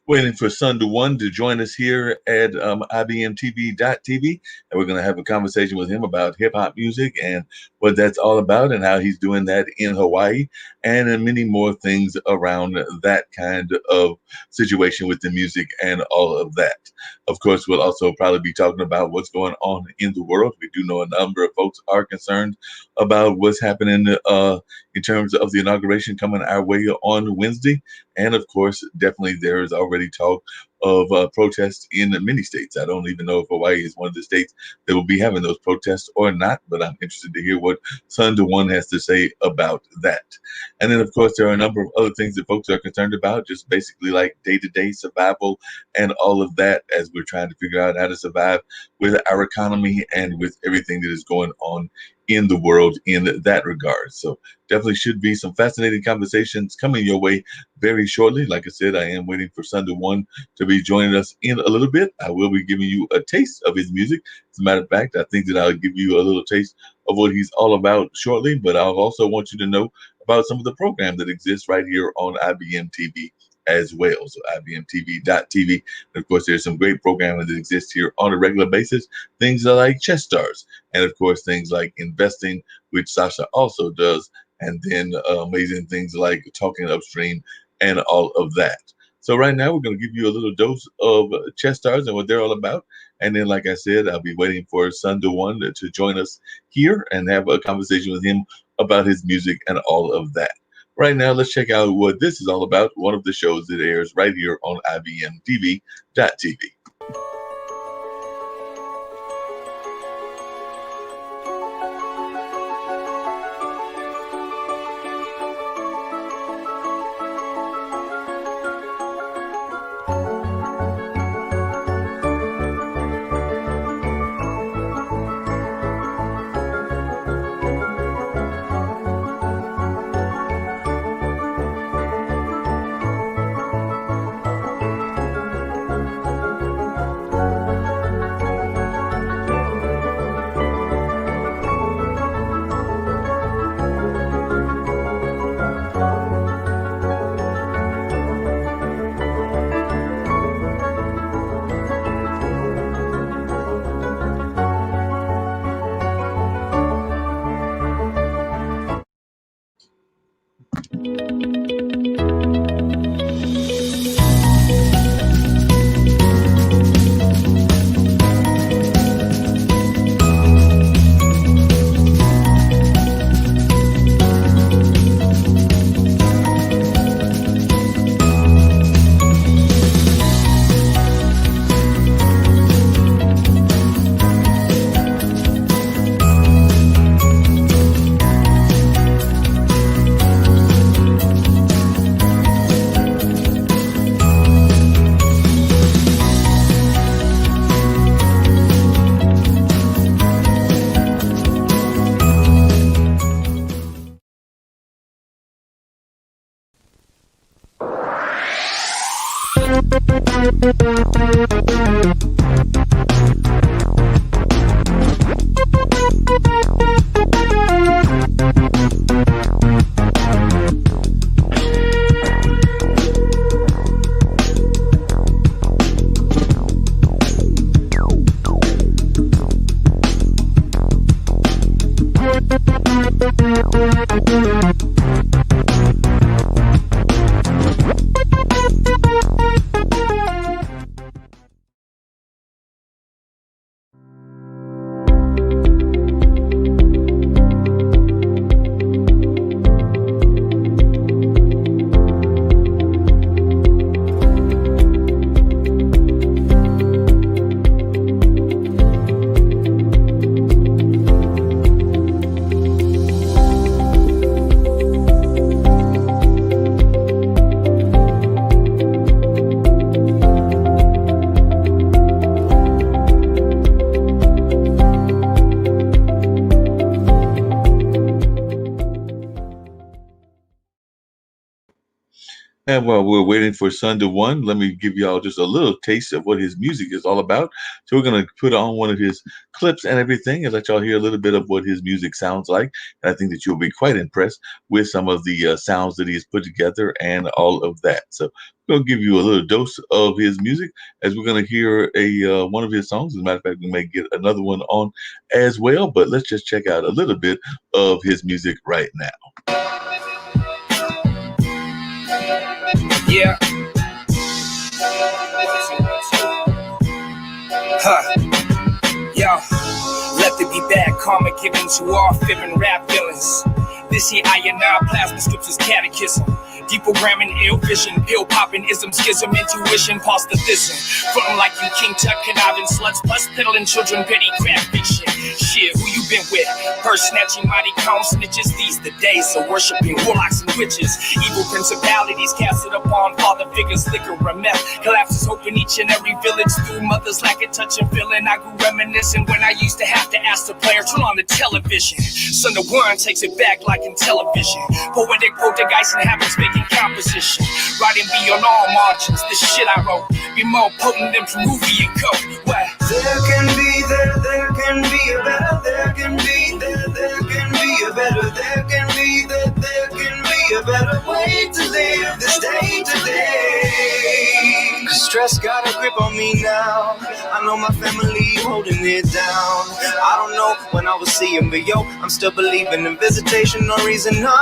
Waiting for Sunday One to join us here at IBMTV.tv. And we're going to have a conversation with him about hip hop music and what that's all about and how he's doing that in Hawaii and many more things around that kind of situation with the music and all of that. Of course, we'll also probably be talking about what's going on in the world. We do know a number of folks are concerned about what's happening in terms of the inauguration coming our way on Wednesday. And of course, definitely there is already talk of protests in many states. I don't even know if Hawaii is one of the states that will be having those protests or not, but I'm interested to hear what Sun One has to say about that. And then, of course, there are a number of other things that folks are concerned about, just basically like day-to-day survival and all of that as we're trying to figure out how to survive with our economy and with everything that is going on in the world in that regard. So definitely should be some fascinating conversations coming your way very shortly. Like I said, I am waiting for Sunday One to be joining us in a little bit. I will be giving you a taste of his music. As a matter of fact, I think that I'll give you a little taste of what he's all about shortly, but I'll also want you to know about some of the programs that exist right here on IBM TV as well. So IBMTV.tv. And of course, there's some great programming that exists here on a regular basis. Things like Chess Stars, and of course, things like investing, which Sasha also does, and then amazing things like Talking Upstream and all of that. So right now, we're going to give you a little dose of Chess Stars and what they're all about. And then, like I said, I'll be waiting for Sunday One to join us here and have a conversation with him about his music and all of that. Right now, let's check out what this is all about, one of the shows that airs right here on IBMTV.tv. And while we're waiting for Sunday One, let me give y'all just a little taste of what his music is all about. So we're gonna put on one of his clips and everything, and let y'all hear a little bit of what his music sounds like. And I think that you'll be quite impressed with some of the sounds that he has put together and all of that. So We're gonna give you a little dose of his music as we're gonna hear a one of his songs. As a matter of fact, we may get another one on as well. But let's just check out a little bit of his music right now. Yeah. Huh. Yo. Let there be bad karma given to all fearing rap villains. This here I and I plasma scriptures catechism. Deprogramming ill vision, pill popping ism, schism, intuition, past the thism. Frontin' like you King Tut, conniving sluts, plus peddling children, petty crap fiction. Shit, who you been with? Purse snatching, mighty calm snitches. These the days of worshiping warlocks and witches. Evil principalities casted upon father figures, liquor and meth. Collapses hoping each and every village through mothers lacking touch and feeling. I grew reminiscing when I used to have to ask the player, turn on the television. Son of one takes it back like in television. Poetic poltergeist and habits making composition. Writing beyond all margins. This shit I wrote be more potent than Peruvian coke. What? There can be a better, there can be a better, there can be a better, there can be a better way to live this day today. Cause stress got a grip on me now. I know my family holding it down. I don't know when I will see him, but yo, I'm still believing in visitation, no reason, no.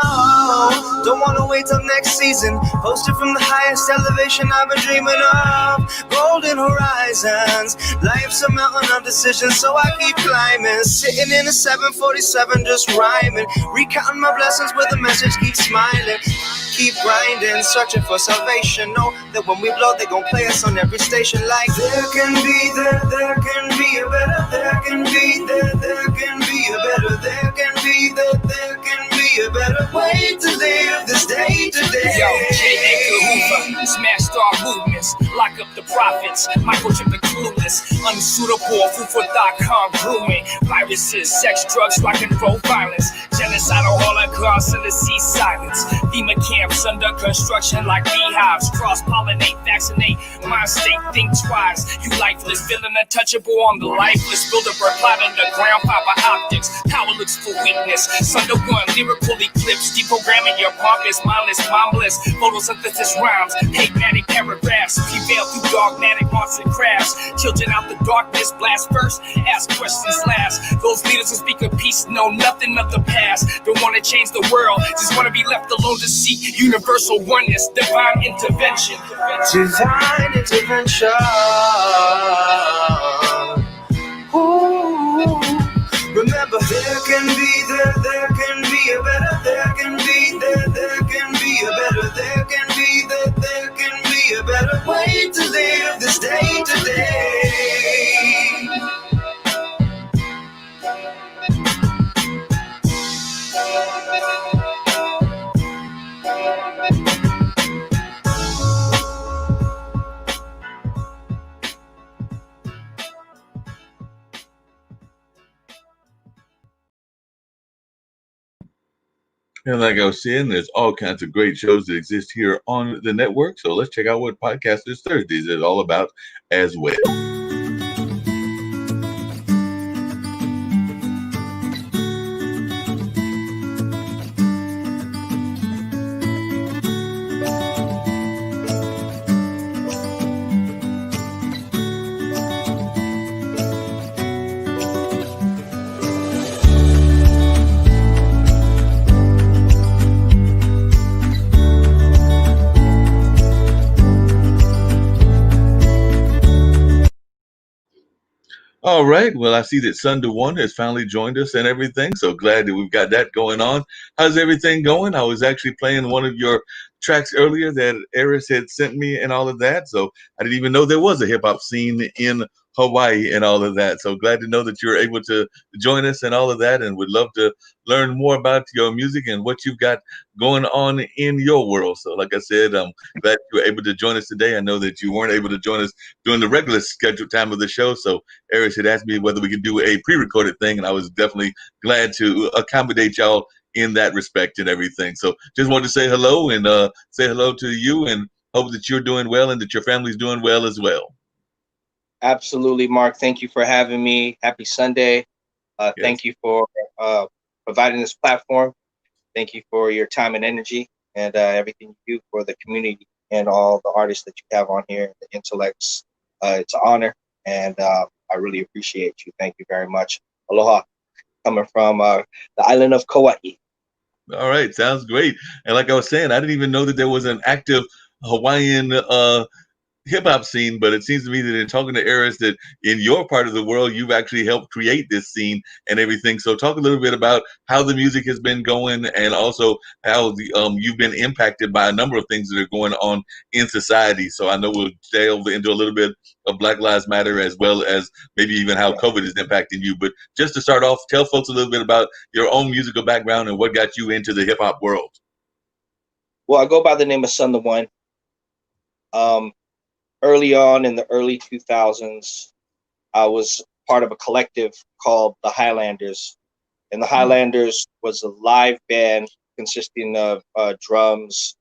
Don't wanna wait till next season. Posted from the highest elevation I've been dreaming of. Golden horizons. Life's a mountain of decisions, so I keep climbing. Sitting in a 747 just rhyming. Recounting my blessings with a message, keep smiling. Keep grinding, searching for salvation. Know that when we blow, they gon' play us on every station. Like there can be a better, there can be a better, there can be a better, there can be a better way to live this day today. Yo, J. Edgar Hoover, smash star movements, lock up the prophets, microchip the clueless, unsuitable, food for thought, congruent, viruses, sex, drugs, rock and roll violence, genocidal holocaust, and the sea silence, FEMA camps under construction like beehives, cross-pollinate, vaccinate, mind state, think twice, you lifeless, feeling untouchable on the lifeless, Bilderberg plot underground, fiber optics, power looks for weakness, Sunder one, lyrical eclipse, deprogramming your pompous, mindless, mindless, photosynthesis rhymes, hate-matic paragraphs, prevail through dogmatic arts and crafts, children out the darkness, blast first, ask questions last, those leaders who speak of peace know nothing of the past, don't want to change the world, just want to be left alone to seek universal oneness, divine intervention. Divine intervention. Ooh. Remember, there can be a better, there can be a better, there can be a better, there can be a better way to live this day today. And like I was saying, there's all kinds of great shows that exist here on the network. So let's check out what Podcasters Thursdays is all about as well. All right. Well, I see that Sunder One has finally joined us and everything. So glad that we've got that going on. How's everything going? I was actually playing one of your tracks earlier that Eris had sent me and all of that. So I didn't even know there was a hip hop scene in Hawaii and all of that. So glad to know that you're able to join us and all of that, and would love to learn more about your music and what you've got going on in your world. So like I said, I'm glad you were able to join us today. I know that you weren't able to join us during the regular scheduled time of the show. So Eris had asked me whether we could do a pre-recorded thing, and I was definitely glad to accommodate y'all in that respect and everything. So just wanted to say hello and say hello to you, and hope that you're doing well and that your family's doing well as well. Absolutely, Mark. Thank you for having me. Happy Sunday. Yes. Thank you for providing this platform. Thank you for your time and energy and everything you do for the community and all the artists that you have on here, the intellects. It's an honor, and I really appreciate you. Thank you very much. Aloha, coming from the island of Kauai. All right, sounds great. And like I was saying, I didn't even know that there was an active Hawaiian hip hop scene, but it seems to me that in talking to Eris, that in your part of the world, you've actually helped create this scene and everything. So talk a little bit about how the music has been going, and also how you've been impacted by a number of things that are going on in society. So I know we'll delve into a little bit of Black Lives Matter, as well as maybe even how COVID is impacting you. But just to start off, tell folks a little bit about your own musical background and what got you into the hip hop world. Well, I go by the name of Son the One. Early on in the early 2000s, I was part of a collective called the Highlanders. And the Highlanders was a live band consisting of drums,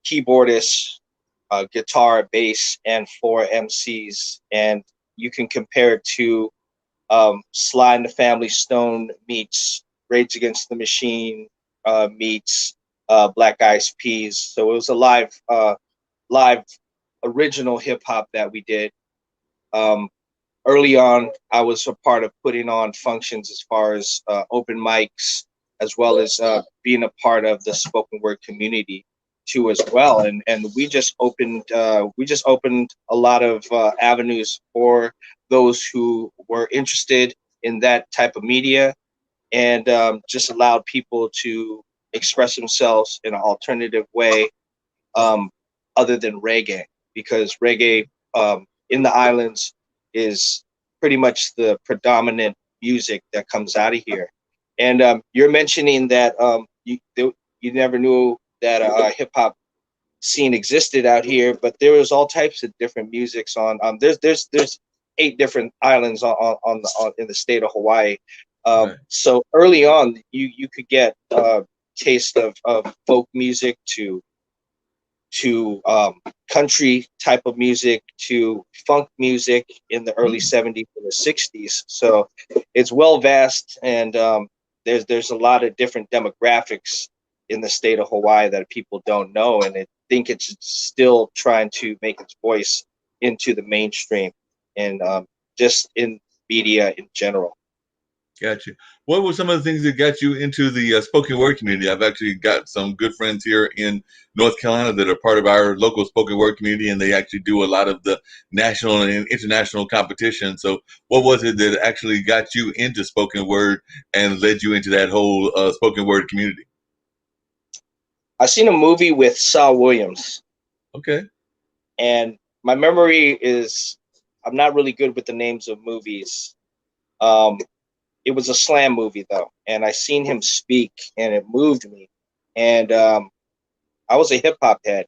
keyboardists, guitar, bass, and 4 MCs. And you can compare it to Sly and the Family Stone meets Rage Against the Machine meets Black Eyed Peas. So it was a live original hip hop that we did. Early on, I was a part of putting on functions as far as open mics, as well as being a part of the spoken word community too, as well. And we just opened a lot of avenues for those who were interested in that type of media, and just allowed people to express themselves in an alternative way, other than reggae, because reggae in the islands is pretty much the predominant music that comes out of here. And you're mentioning that you never knew that a hip hop scene existed out here, but there was all types of different musics on. There's 8 different islands on in the state of Hawaii. Right. So early on, you could get taste of folk music to country type of music to funk music in the early 70s and the 60s. So it's well vast, and there's a lot of different demographics in the state of Hawaii that people don't know, and I think it's still trying to make its voice into the mainstream and just in media in general. Gotcha. What were some of the things that got you into the spoken word community? I've actually got some good friends here in North Carolina that are part of our local spoken word community, and they actually do a lot of the national and international competition. So what was it that actually got you into spoken word and led you into that whole spoken word community? I seen a movie with Saul Williams. Okay. And my memory is, I'm not really good with the names of movies. It was a slam movie though, and I seen him speak, and it moved me. And I was a hip hop head,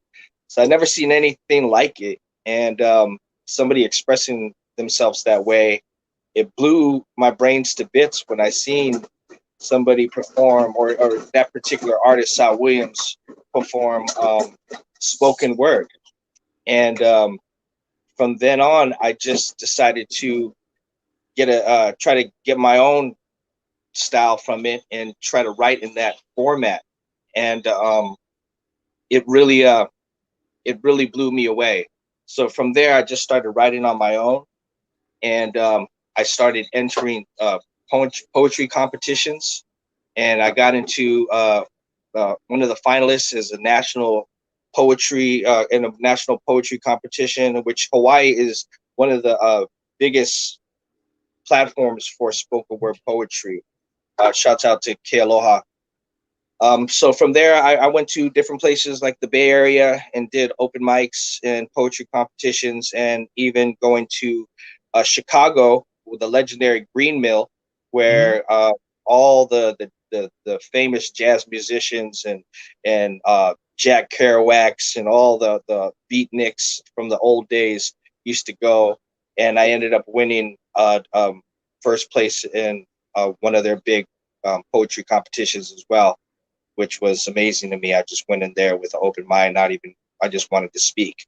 so I never seen anything like it. And somebody expressing themselves that way, it blew my brains to bits when I seen somebody perform, or that particular artist, Saul Williams, perform spoken word. And from then on, I just decided to try to get my own style from it and try to write in that format. And it really blew me away. So from there, I just started writing on my own, and I started entering poetry competitions, and I got into one of the finalists as a national poetry in a national poetry competition, which Hawaii is one of the biggest platforms for spoken word poetry. Shouts out to Kealoha. So from there, I went to different places like the Bay Area and did open mics and poetry competitions, and even going to Chicago with the legendary Green Mill, where all the famous jazz musicians and Jack Kerouacs and all the beatniks from the old days used to go. And I ended up winning first place in one of their big poetry competitions as well, which was amazing to me. I just went in there with an open mind, I just wanted to speak,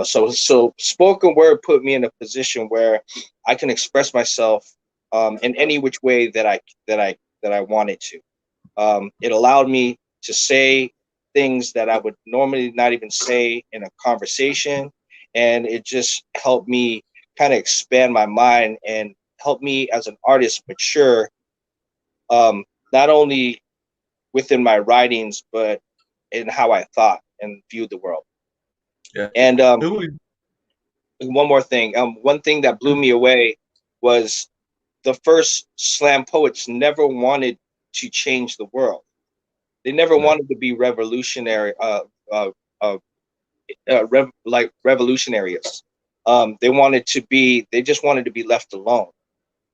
so spoken word put me in a position where I can express myself in any which way that I wanted to. It allowed me to say things that I would normally not even say in a conversation. And it just helped me kind of expand my mind and help me as an artist mature, not only within my writings, but in how I thought and viewed the world. Yeah. And Who would- one more thing, one thing that blew me away was the first slam poets never wanted to change the world. They never Right. wanted to be revolutionary, like revolutionaries. They wanted to be. They just wanted to be left alone.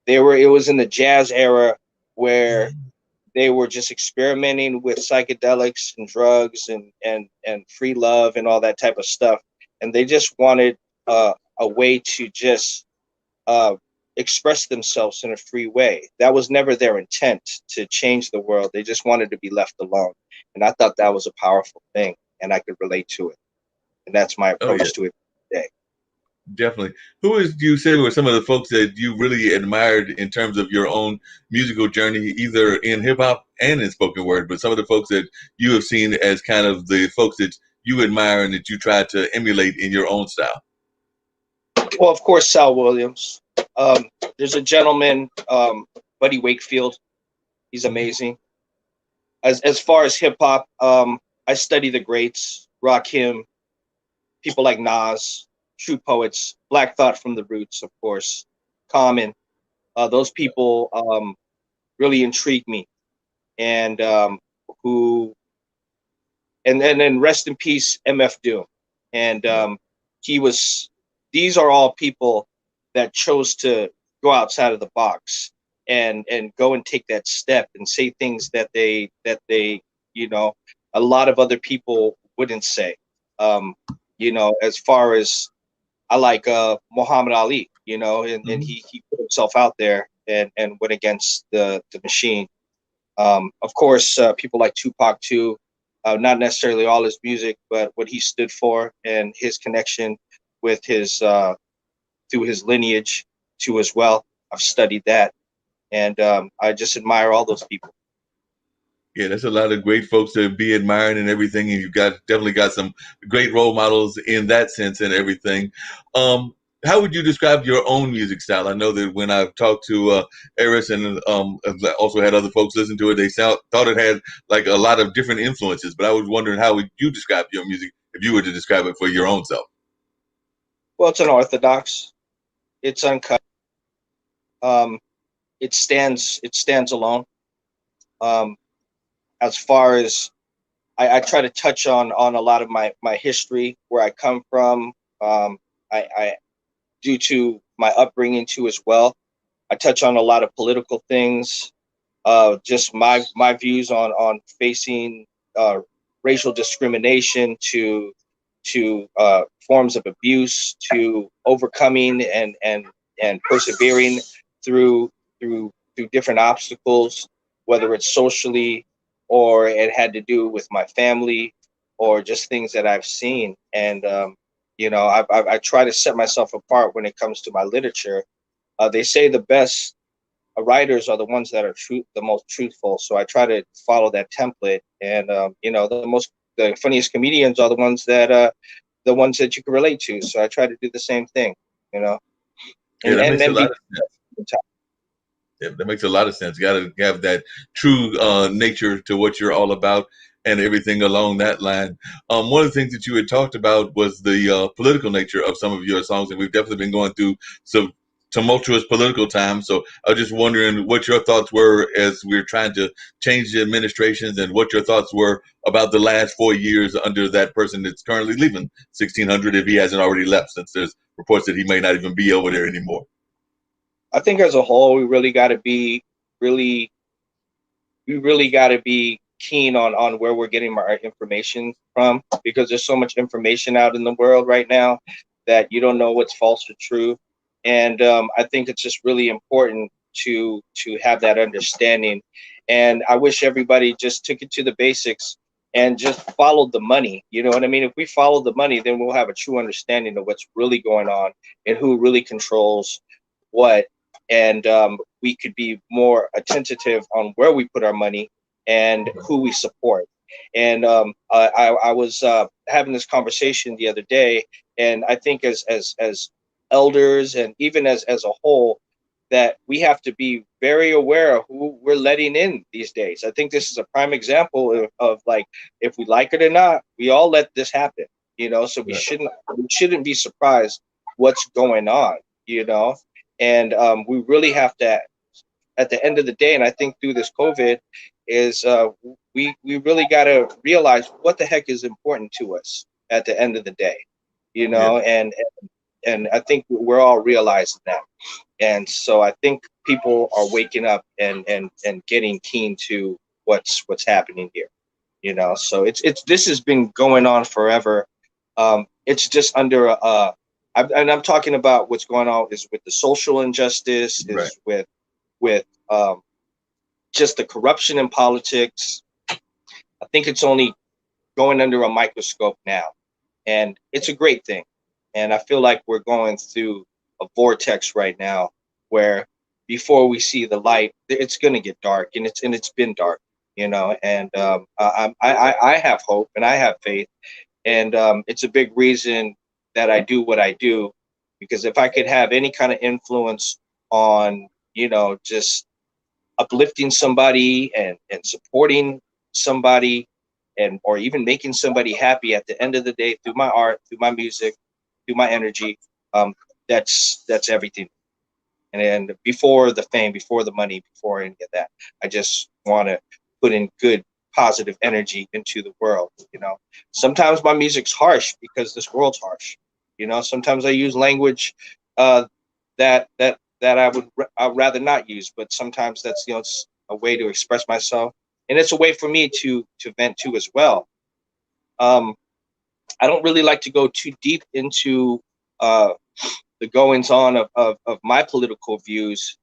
They were. It was in the jazz era where they were just experimenting with psychedelics and drugs and free love and all that type of stuff. And they just wanted a way to just express themselves in a free way. That was never their intent to change the world. They just wanted to be left alone. And I thought that was a powerful thing, and I could relate to it. And that's my Oh, yeah. approach to it today. Definitely. Who is do you say were some of the folks that you really admired in terms of your own musical journey, either in hip hop and in spoken word, but some of the folks that you have seen as kind of the folks that you admire and that you try to emulate in your own style? Well, of course, Sal Williams. There's a gentleman, Buddy Wakefield. He's amazing. As far as hip hop, I study the greats, Rakim, people like Nas, True Poets, Black Thought from the Roots, of course, Common. Those people really intrigue me, and who, and then rest in peace, MF Doom. And he was. These are all people that chose to go outside of the box and go and take that step and say things that they you know, a lot of other people wouldn't say. You know, as far as I like Muhammad Ali, you know, and he put himself out there and went against the machine. Of course, people like Tupac too, not necessarily all his music, but what he stood for and his connection with his through his lineage too as well. I've studied that, and I just admire all those people. Yeah, that's a lot of great folks to be admiring and everything, and you've definitely got some great role models in that sense and everything. How would you describe your own music style? I know that when I've talked to Eris and I've also had other folks listen to it, they thought it had like a lot of different influences. But I was wondering, how would you describe your music if you were to describe it for your own self? Well, it's unorthodox. It's uncut. It stands alone. As far as I try to touch on a lot of my history, where I come from, I due to my upbringing too as well. I touch on a lot of political things, just my views on facing racial discrimination to forms of abuse, to overcoming and persevering through different obstacles, whether it's socially or it had to do with my family or just things that I've seen. And you know, I try to set myself apart when it comes to my literature. They say the best writers are the ones that are the most truthful. So I try to follow that template. And you know, the funniest comedians are the ones that you can relate to. So I try to do the same thing. You know, Yeah, that makes a lot of sense. be Yeah, that makes a lot of sense. You got to have that true nature to what you're all about and everything along that line. One of the things that you had talked about was the political nature of some of your songs, and we've definitely been going through some tumultuous political times. So I was just wondering what your thoughts were as we're trying to change the administrations, and what your thoughts were about the last 4 years under that person that's currently leaving 1600, if he hasn't already left, since there's reports that he may not even be over there anymore. I think as a whole, we really got to be keen on where we're getting our information from, because there's so much information out in the world right now that you don't know what's false or true. And I think it's just really important to have that understanding. And I wish everybody just took it to the basics and just followed the money. You know what I mean? If we follow the money, then we'll have a true understanding of what's really going on and who really controls what. And we could be more attentive on where we put our money and who we support. And I was having this conversation the other day, and I think as elders and even as a whole, that we have to be very aware of who we're letting in these days. I think this is a prime example of like, if we like it or not, we all let this happen, you know. So we shouldn't be surprised what's going on, you know. And we really have to, at the end of the day, and I think through this COVID, is we really got to realize what the heck is important to us at the end of the day, you know. And I think we're all realizing that. And so I think people are waking up and getting keen to what's happening here, you know. So it's this has been going on forever. It's just under and I'm talking about what's going on is with the social injustice, is with just the corruption in politics. I think it's only going under a microscope now, and it's a great thing. And I feel like we're going through a vortex right now where before we see the light, it's going to get dark, and it's been dark, you know. And I have hope and I have faith, and it's a big reason that I do what I do, because if I could have any kind of influence on, you know, just uplifting somebody and supporting somebody, and or even making somebody happy at the end of the day through my art, through my music, through my energy, that's everything. And before the fame, before the money, before any of that, I just want to put in good, positive energy into the world. You know, sometimes my music's harsh because this world's harsh. You know, sometimes I use language that I'd rather not use, but sometimes that's, you know, it's a way to express myself, and it's a way for me to vent too as well. I don't really like to go too deep into the goings on of my political views,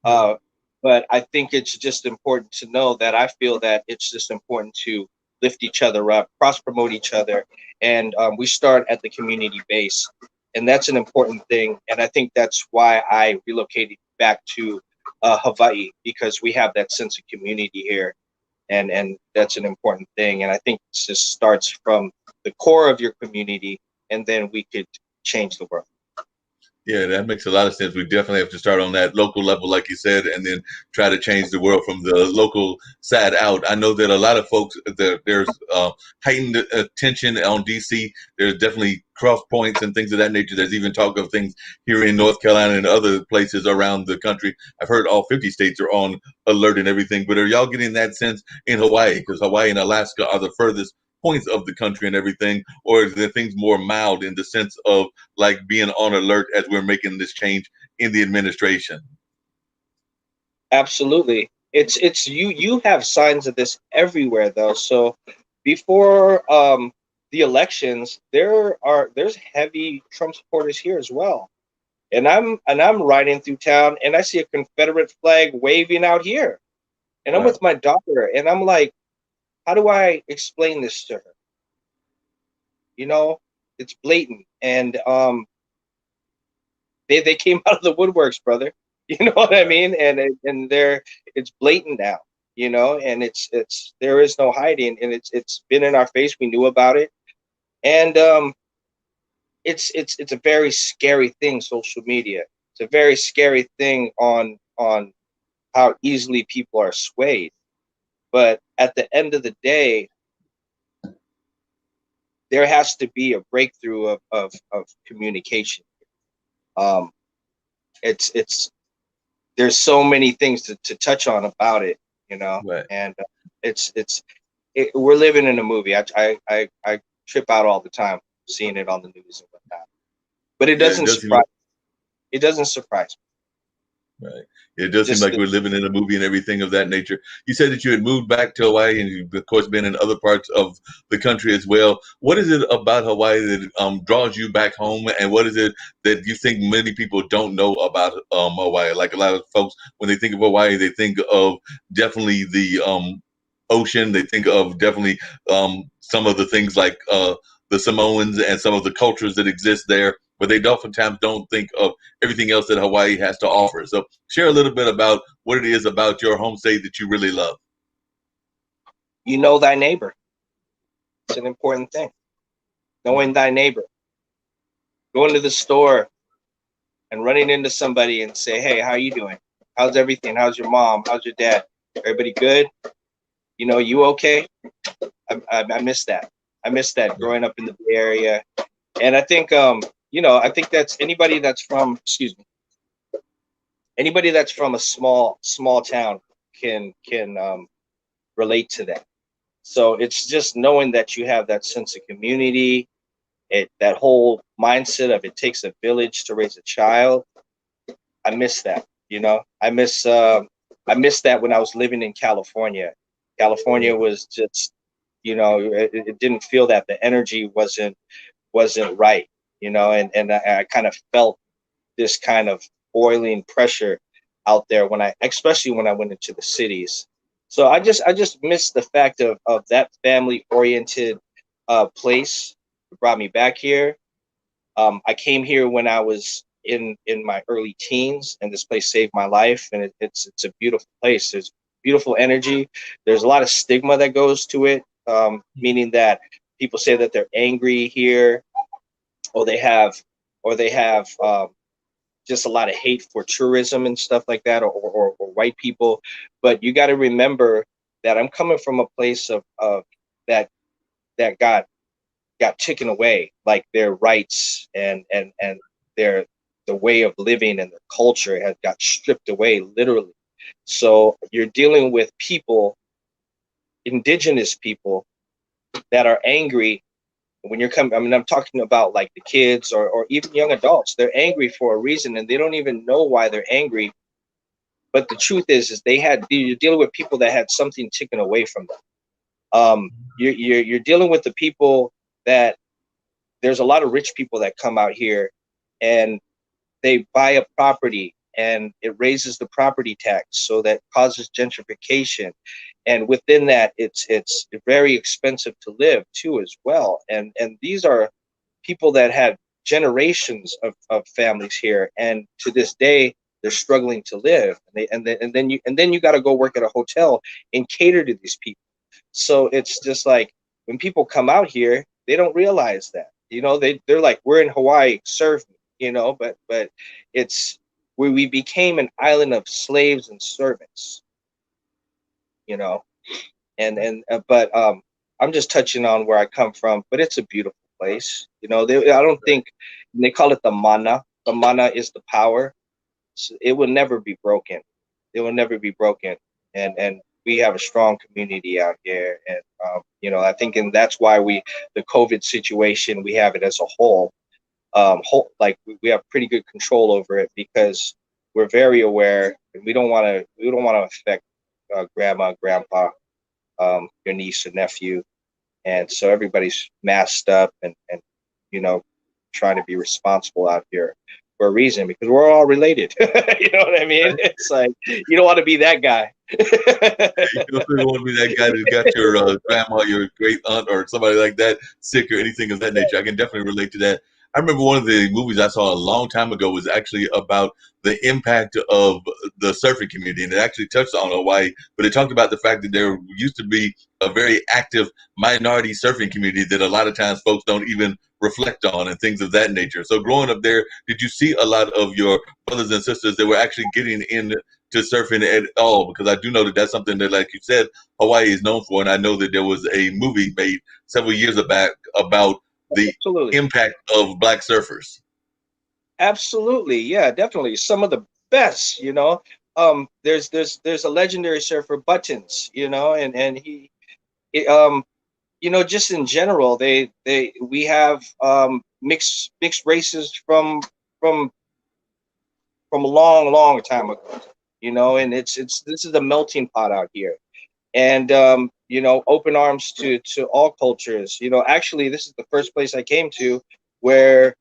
but I think it's just important to know that I feel that it's just important to lift each other up, cross promote each other, and we start at the community base, and that's an important thing. And I think that's why I relocated back to Hawaii, because we have that sense of community here, and that's an important thing. And I think it just starts from the core of your community, and then we could change the world. Yeah, that makes a lot of sense. We definitely have to start on that local level, like you said, and then try to change the world from the local side out. I know that a lot of folks, there's heightened attention on DC. There's definitely cross points and things of that nature. There's even talk of things here in North Carolina and other places around the country. I've heard all 50 states are on alert and everything, but are y'all getting that sense in Hawaii? Because Hawaii and Alaska are the furthest points of the country and everything, or is there things more mild in the sense of like being on alert as we're making this change in the administration? Absolutely. It's you have signs of this everywhere though. So before the elections, there's heavy Trump supporters here as well. And I'm riding through town and I see a Confederate flag waving out here. And I'm with my daughter and I'm like, how do I explain this to her? You know, it's blatant. And they came out of the woodworks, brother. You know what I mean? And it's blatant now, you know, and it's there is no hiding, and it's been in our face. We knew about it. And it's a very scary thing, social media. It's a very scary thing on how easily people are swayed. But at the end of the day, there has to be a breakthrough of communication. It's there's so many things to touch on about it, you know. Right. And we're living in a movie. I trip out all the time seeing it on the news and whatnot. But it doesn't surprise. It doesn't surprise me. Right. It does seem like we're living in a movie and everything of that nature. You said that you had moved back to Hawaii, and you've, of course, been in other parts of the country as well. What is it about Hawaii that draws you back home, and what is it that you think many people don't know about Hawaii? Like a lot of folks, when they think of Hawaii, they think of definitely the ocean. They think of definitely some of the things like the Samoans and some of the cultures that exist there, but they oftentimes don't think of everything else that Hawaii has to offer. So share a little bit about what it is about your home state that you really love. You know thy neighbor. It's an important thing. Knowing thy neighbor. Going to the store and running into somebody and say, hey, how you doing? How's everything? How's your mom? How's your dad? Everybody good? You know, you okay? I miss that. I miss that growing up in the Bay Area. And I think, you know, I think that's anybody that's from, anybody that's from a small town can relate to that. So it's just knowing that you have that sense of community, that whole mindset of it takes a village to raise a child. I miss that, you know. I miss that when I was living in California. California was just, you know, it didn't feel that the energy wasn't right, you know, and I kind of felt this kind of boiling pressure out there especially when I went into the cities. So I just miss the fact of that family oriented place. It brought me back here. I came here when I was in my early teens, and this place saved my life. And it's a beautiful place. There's beautiful energy. There's a lot of stigma that goes to it, meaning that people say that they're angry here, or they have just a lot of hate for tourism and stuff like that, or white people. But you got to remember that I'm coming from a place of that got taken away, like their rights and their the way of living and their culture has got stripped away, literally. So you're dealing with people, indigenous people, that are angry when you're coming. I mean, I'm talking about like the kids or even young adults. They're angry for a reason, and they don't even know why they're angry. But the truth is you're dealing with people that had something taken away from them. You're dealing with the people that there's a lot of rich people that come out here and they buy a property and it raises the property tax, so that causes gentrification. And within that, it's very expensive to live too as well. And these are people that had generations of families here, and to this day they're struggling to live. And then you got to go work at a hotel and cater to these people. So it's just like when people come out here, they don't realize that, you know, they're like, we're in Hawaii, serve me, you know, but it's where we became an island of slaves and servants, you know. But I'm just touching on where I come from, but it's a beautiful place, you know. I don't think they call it the mana. The mana is the power. So it will never be broken. It will never be broken. And we have a strong community out here, and you know, I think, and that's why the COVID situation, we have it as a whole. Like we have pretty good control over it, because we're very aware, and we don't want to affect grandma, grandpa, your niece and nephew, and so everybody's masked up and you know, trying to be responsible out here for a reason, because we're all related. You know what I mean? It's like, you don't want to be that guy. You don't really want to be that guy that got your grandma, your great aunt, or somebody like that sick or anything of that nature. I can definitely relate to that. I remember one of the movies I saw a long time ago was actually about the impact of the surfing community, and it actually touched on Hawaii, but it talked about the fact that there used to be a very active minority surfing community that a lot of times folks don't even reflect on, and things of that nature. So growing up there, did you see a lot of your brothers and sisters that were actually getting into surfing at all? Because I do know that that's something that, like you said, Hawaii is known for, and I know that there was a movie made several years back about the Absolutely. impact of Black surfers. Absolutely, yeah, definitely. Some of the best, you know. There's a legendary surfer, Buttons, you know, and he, you know, just in general, we have mixed races from a long time ago, you know, and this is a melting pot out here, and you know, open arms to all cultures. You know, actually, this is the first place I came to where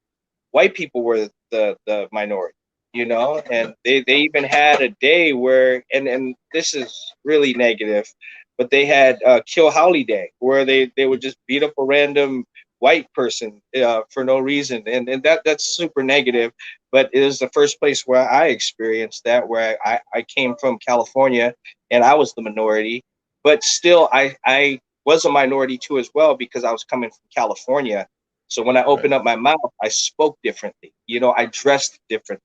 white people were the minority, you know, and they even had a day where, and this is really negative, but they had Kill Howley Day, where they would just beat up a random white person for no reason, and that's super negative. But it was the first place where I experienced that, where I came from California and I was the minority, but still I was a minority too as well, because I was coming from California. So when I opened up my mouth, I spoke differently. You know, I dressed different.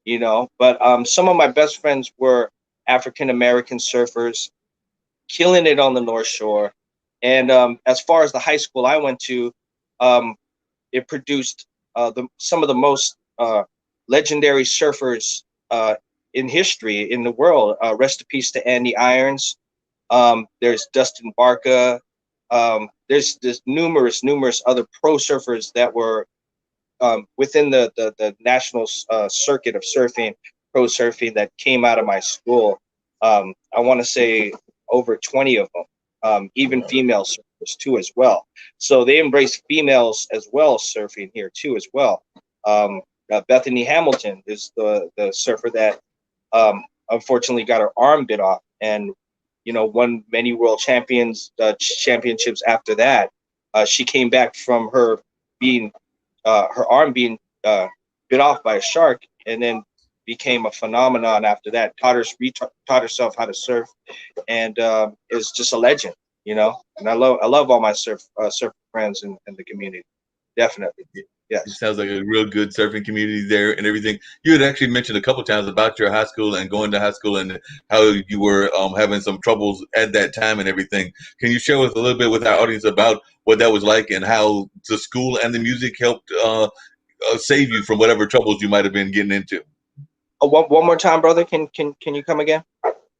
You know, but some of my best friends were African American surfers, killing it on the North Shore. And as far as the high school I went to, it produced some of the most legendary surfers in history in the world. Rest in peace to Andy Irons. There's Dustin Barca. There's numerous other pro surfers that were within the national circuit of surfing, pro surfing, that came out of my school. I want to say over 20 of them, even female surfers too as well. So they embrace females as well surfing here too as well. Bethany Hamilton is the surfer that unfortunately got her arm bit off, and won many world championships after that. She came back from her arm being bit off by a shark, and then became a phenomenon after that. Taught herself how to surf, and is just a legend, And I love all my surfer friends in the community. Definitely. Yes. It sounds like a real good surfing community there and everything. You had actually mentioned a couple times about your high school and going to high school and how you were having some troubles at that time and everything. Can you share with a little bit with our audience about what that was like and how the school and the music helped save you from whatever troubles you might have been getting into? One more time, brother. Can you come again?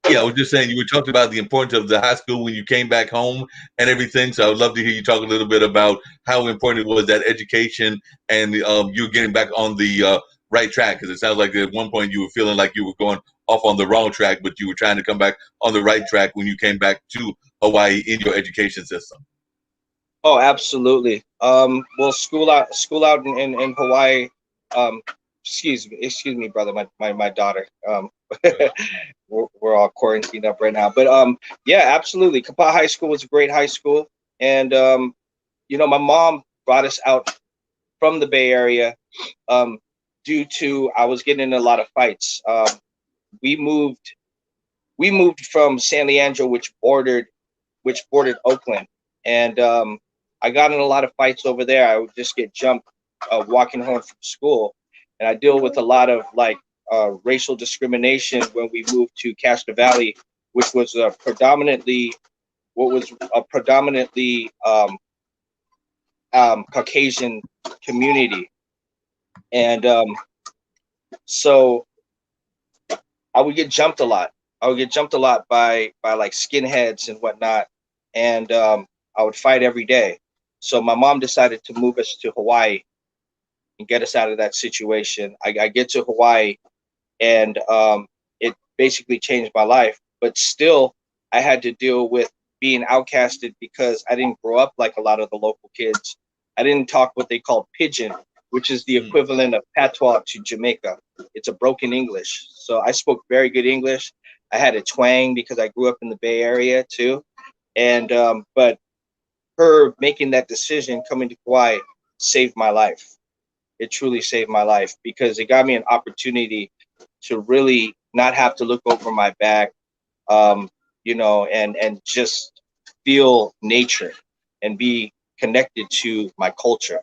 Yeah, I was just saying, you were talking about the importance of the high school when you came back home and everything. So I would love to hear you talk a little bit about how important it was, that education, and you were getting back on the right track. Because it sounds like at one point you were feeling like you were going off on the wrong track, but you were trying to come back on the right track when you came back to Hawaii in your education system. Oh, absolutely. Well, school out in Hawaii. Excuse me, brother. My daughter. We're all quarantined up right now, but yeah, absolutely. Kapaa High School was a great high school, and my mom brought us out from the Bay Area due to I was getting in a lot of fights. We moved from San Leandro, which bordered Oakland, and I got in a lot of fights over there. I would just get jumped walking home from school, and I deal with a lot of racial discrimination when we moved to Castro Valley, which was a predominantly Caucasian community, and so I would get jumped a lot. I would get jumped a lot by like skinheads and whatnot, and I would fight every day. So my mom decided to move us to Hawaii and get us out of that situation. I get to Hawaii, and it basically changed my life. But still, I had to deal with being outcasted because I didn't grow up like a lot of the local kids. I didn't talk what they call pidgin, which is the equivalent of patois to Jamaica. It's a broken English. So I spoke very good English. I had a twang because I grew up in the Bay Area too. And but her making that decision, coming to Kauai, saved my life. It truly saved my life because it got me an opportunity to really not have to look over my back, and just feel nature and be connected to my culture.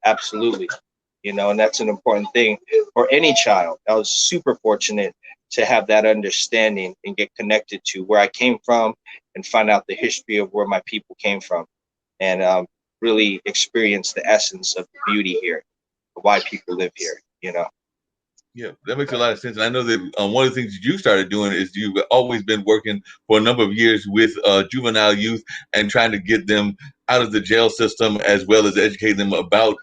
Absolutely. And that's an important thing for any child. I was super fortunate to have that understanding and get connected to where I came from and find out the history of where my people came from, and really experience the essence of the beauty here, why people live here, Yeah, that makes a lot of sense. And I know that one of the things you started doing is you've always been working for a number of years with juvenile youth and trying to get them out of the jail system, as well as educate them about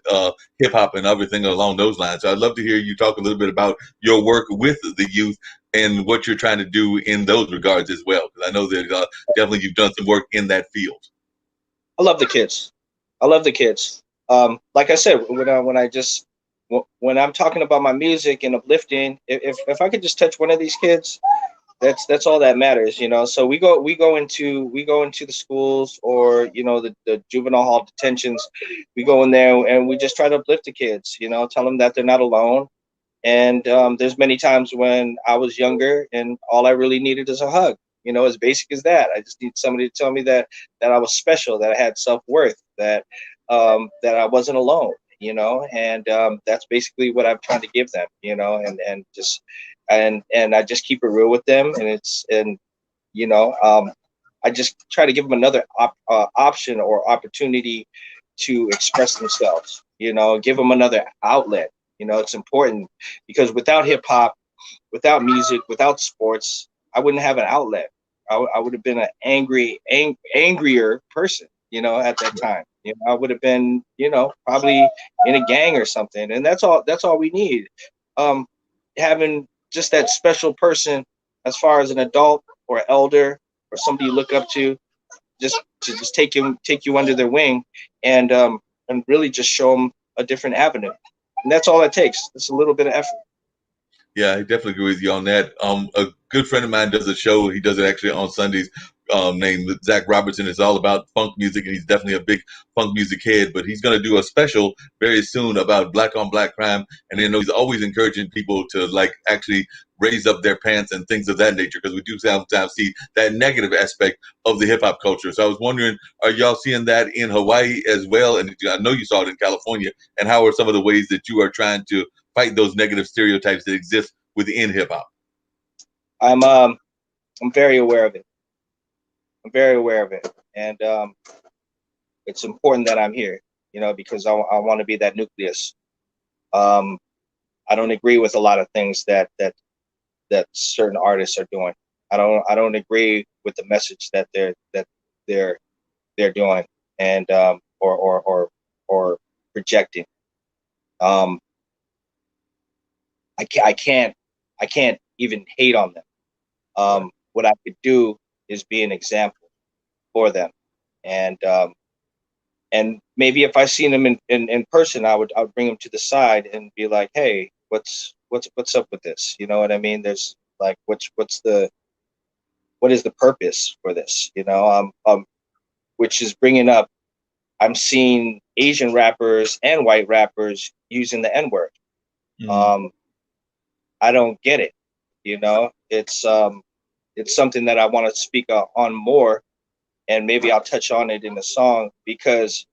hip hop and everything along those lines. So I'd love to hear you talk a little bit about your work with the youth and what you're trying to do in those regards as well. Because I know that definitely you've done some work in that field. I love the kids. Like I said, when I'm talking about my music and uplifting, if I could just touch one of these kids, that's all that matters, So we go into the schools or the juvenile hall detentions. We go in there and we just try to uplift the kids, tell them that they're not alone. And there's many times when I was younger and all I really needed is a hug, You know, as basic as that. I just need somebody to tell me that I was special, that I had self-worth, that that I wasn't alone, you know, and that's basically what I'm trying to give them, you know, and I just keep it real with them, and you know, I just try to give them another option or opportunity to express themselves, you know, give them another outlet. You know, it's important because without hip hop, without music, without sports, I wouldn't have an outlet. I would have been an angrier person, you know, at that time. You know, I would have been, you know, probably in a gang or something. And that's all we need. Having just that special person as far as an adult or elder or somebody you look up to, just to just take you under their wing and really just show them a different avenue. And that's all it takes. It's a little bit of effort. Yeah, I definitely agree with you on that. A good friend of mine does a show. He does it actually on Sundays, named Zach Robertson. It's all about funk music, and he's definitely a big funk music head. But he's going to do a special very soon about black on black crime. And you know, he's always encouraging people to like actually raise up their pants and things of that nature, because we do sometimes see that negative aspect of the hip hop culture. So I was wondering, are y'all seeing that in Hawaii as well? And I know you saw it in California. And how are some of the ways that you are trying to fight those negative stereotypes that exist within hip hop? I'm very aware of it. I'm very aware of it, and it's important that I'm here. You know, because I want to be that nucleus. I don't agree with a lot of things that certain artists are doing. I don't agree with the message that they're doing and or projecting. I can't even hate on them. What I could do is be an example for them, and maybe if I seen them in person, I would bring them to the side and be like, hey, what's up with this? You know what I mean? There's like, what is the purpose for this? You know, which is bringing up, I'm seeing Asian rappers and white rappers using the N-word. Mm. I don't get it. You know, it's something that I want to speak on more, and maybe I'll touch on it in the song, because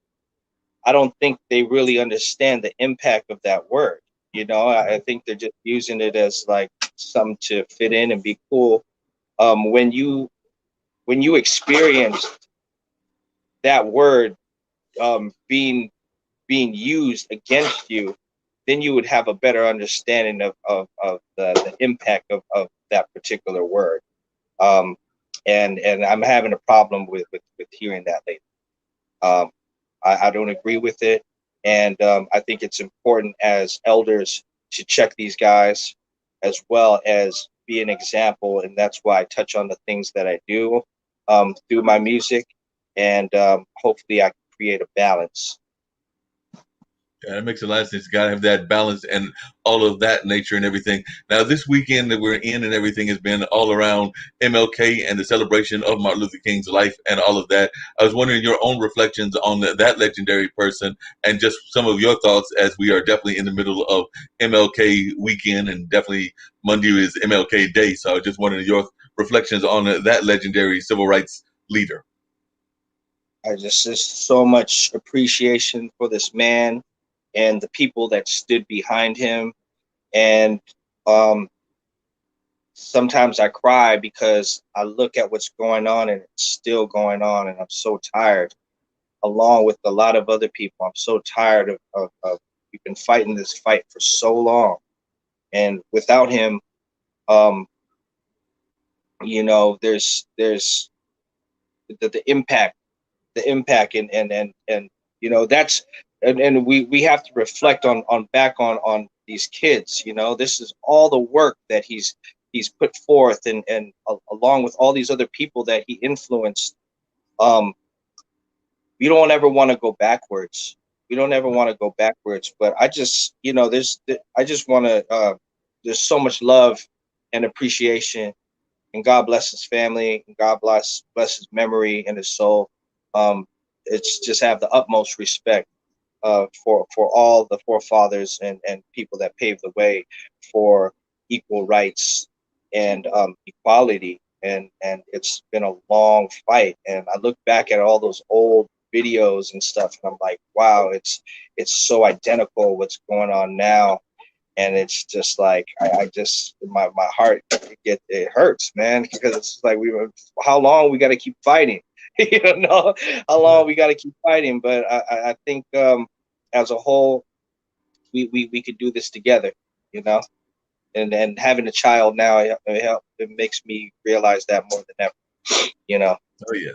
I don't think they really understand the impact of that word. You know, I think they're just using it as like something to fit in and be cool. When you experience that word being used against you, then you would have a better understanding of the impact of that particular word. And I'm having a problem with hearing that lately. I don't agree with it. And I think it's important as elders to check these guys, as well as be an example. And that's why I touch on the things that I do through my music. And hopefully I can create a balance. Yeah, that makes a lot of sense. You got to have that balance and all of that nature and everything. Now, this weekend that we're in and everything has been all around MLK and the celebration of Martin Luther King's life and all of that. I was wondering your own reflections on that legendary person and just some of your thoughts, as we are definitely in the middle of MLK weekend, and definitely Monday is MLK Day. So I was just wondering your reflections on that legendary civil rights leader. I just so much appreciation for this man and the people that stood behind him. And sometimes I cry because I look at what's going on and it's still going on, and I'm so tired, along with a lot of other people. I'm so tired of we've been fighting this fight for so long. And without him, you know, there's the impact and you know, that's and we have to reflect on back on these kids. You know, this is all the work that he's put forth, and along with all these other people that he influenced. We don't ever want to go backwards. But I just, you know, I just want to there's so much love and appreciation, and God bless his family, and God bless his memory and his soul. It's just have the utmost respect for all the forefathers and people that paved the way for equal rights and equality and it's been a long fight. And I look back at all those old videos and stuff, and I'm like, wow, it's so identical what's going on now. And it's just like I just my heart it hurts, man, because it's like how long we got to keep fighting, you know, how long we got to keep fighting. But I think as a whole, we could do this together, you know. And having a child now, it makes me realize that more than ever, you know. Oh yeah.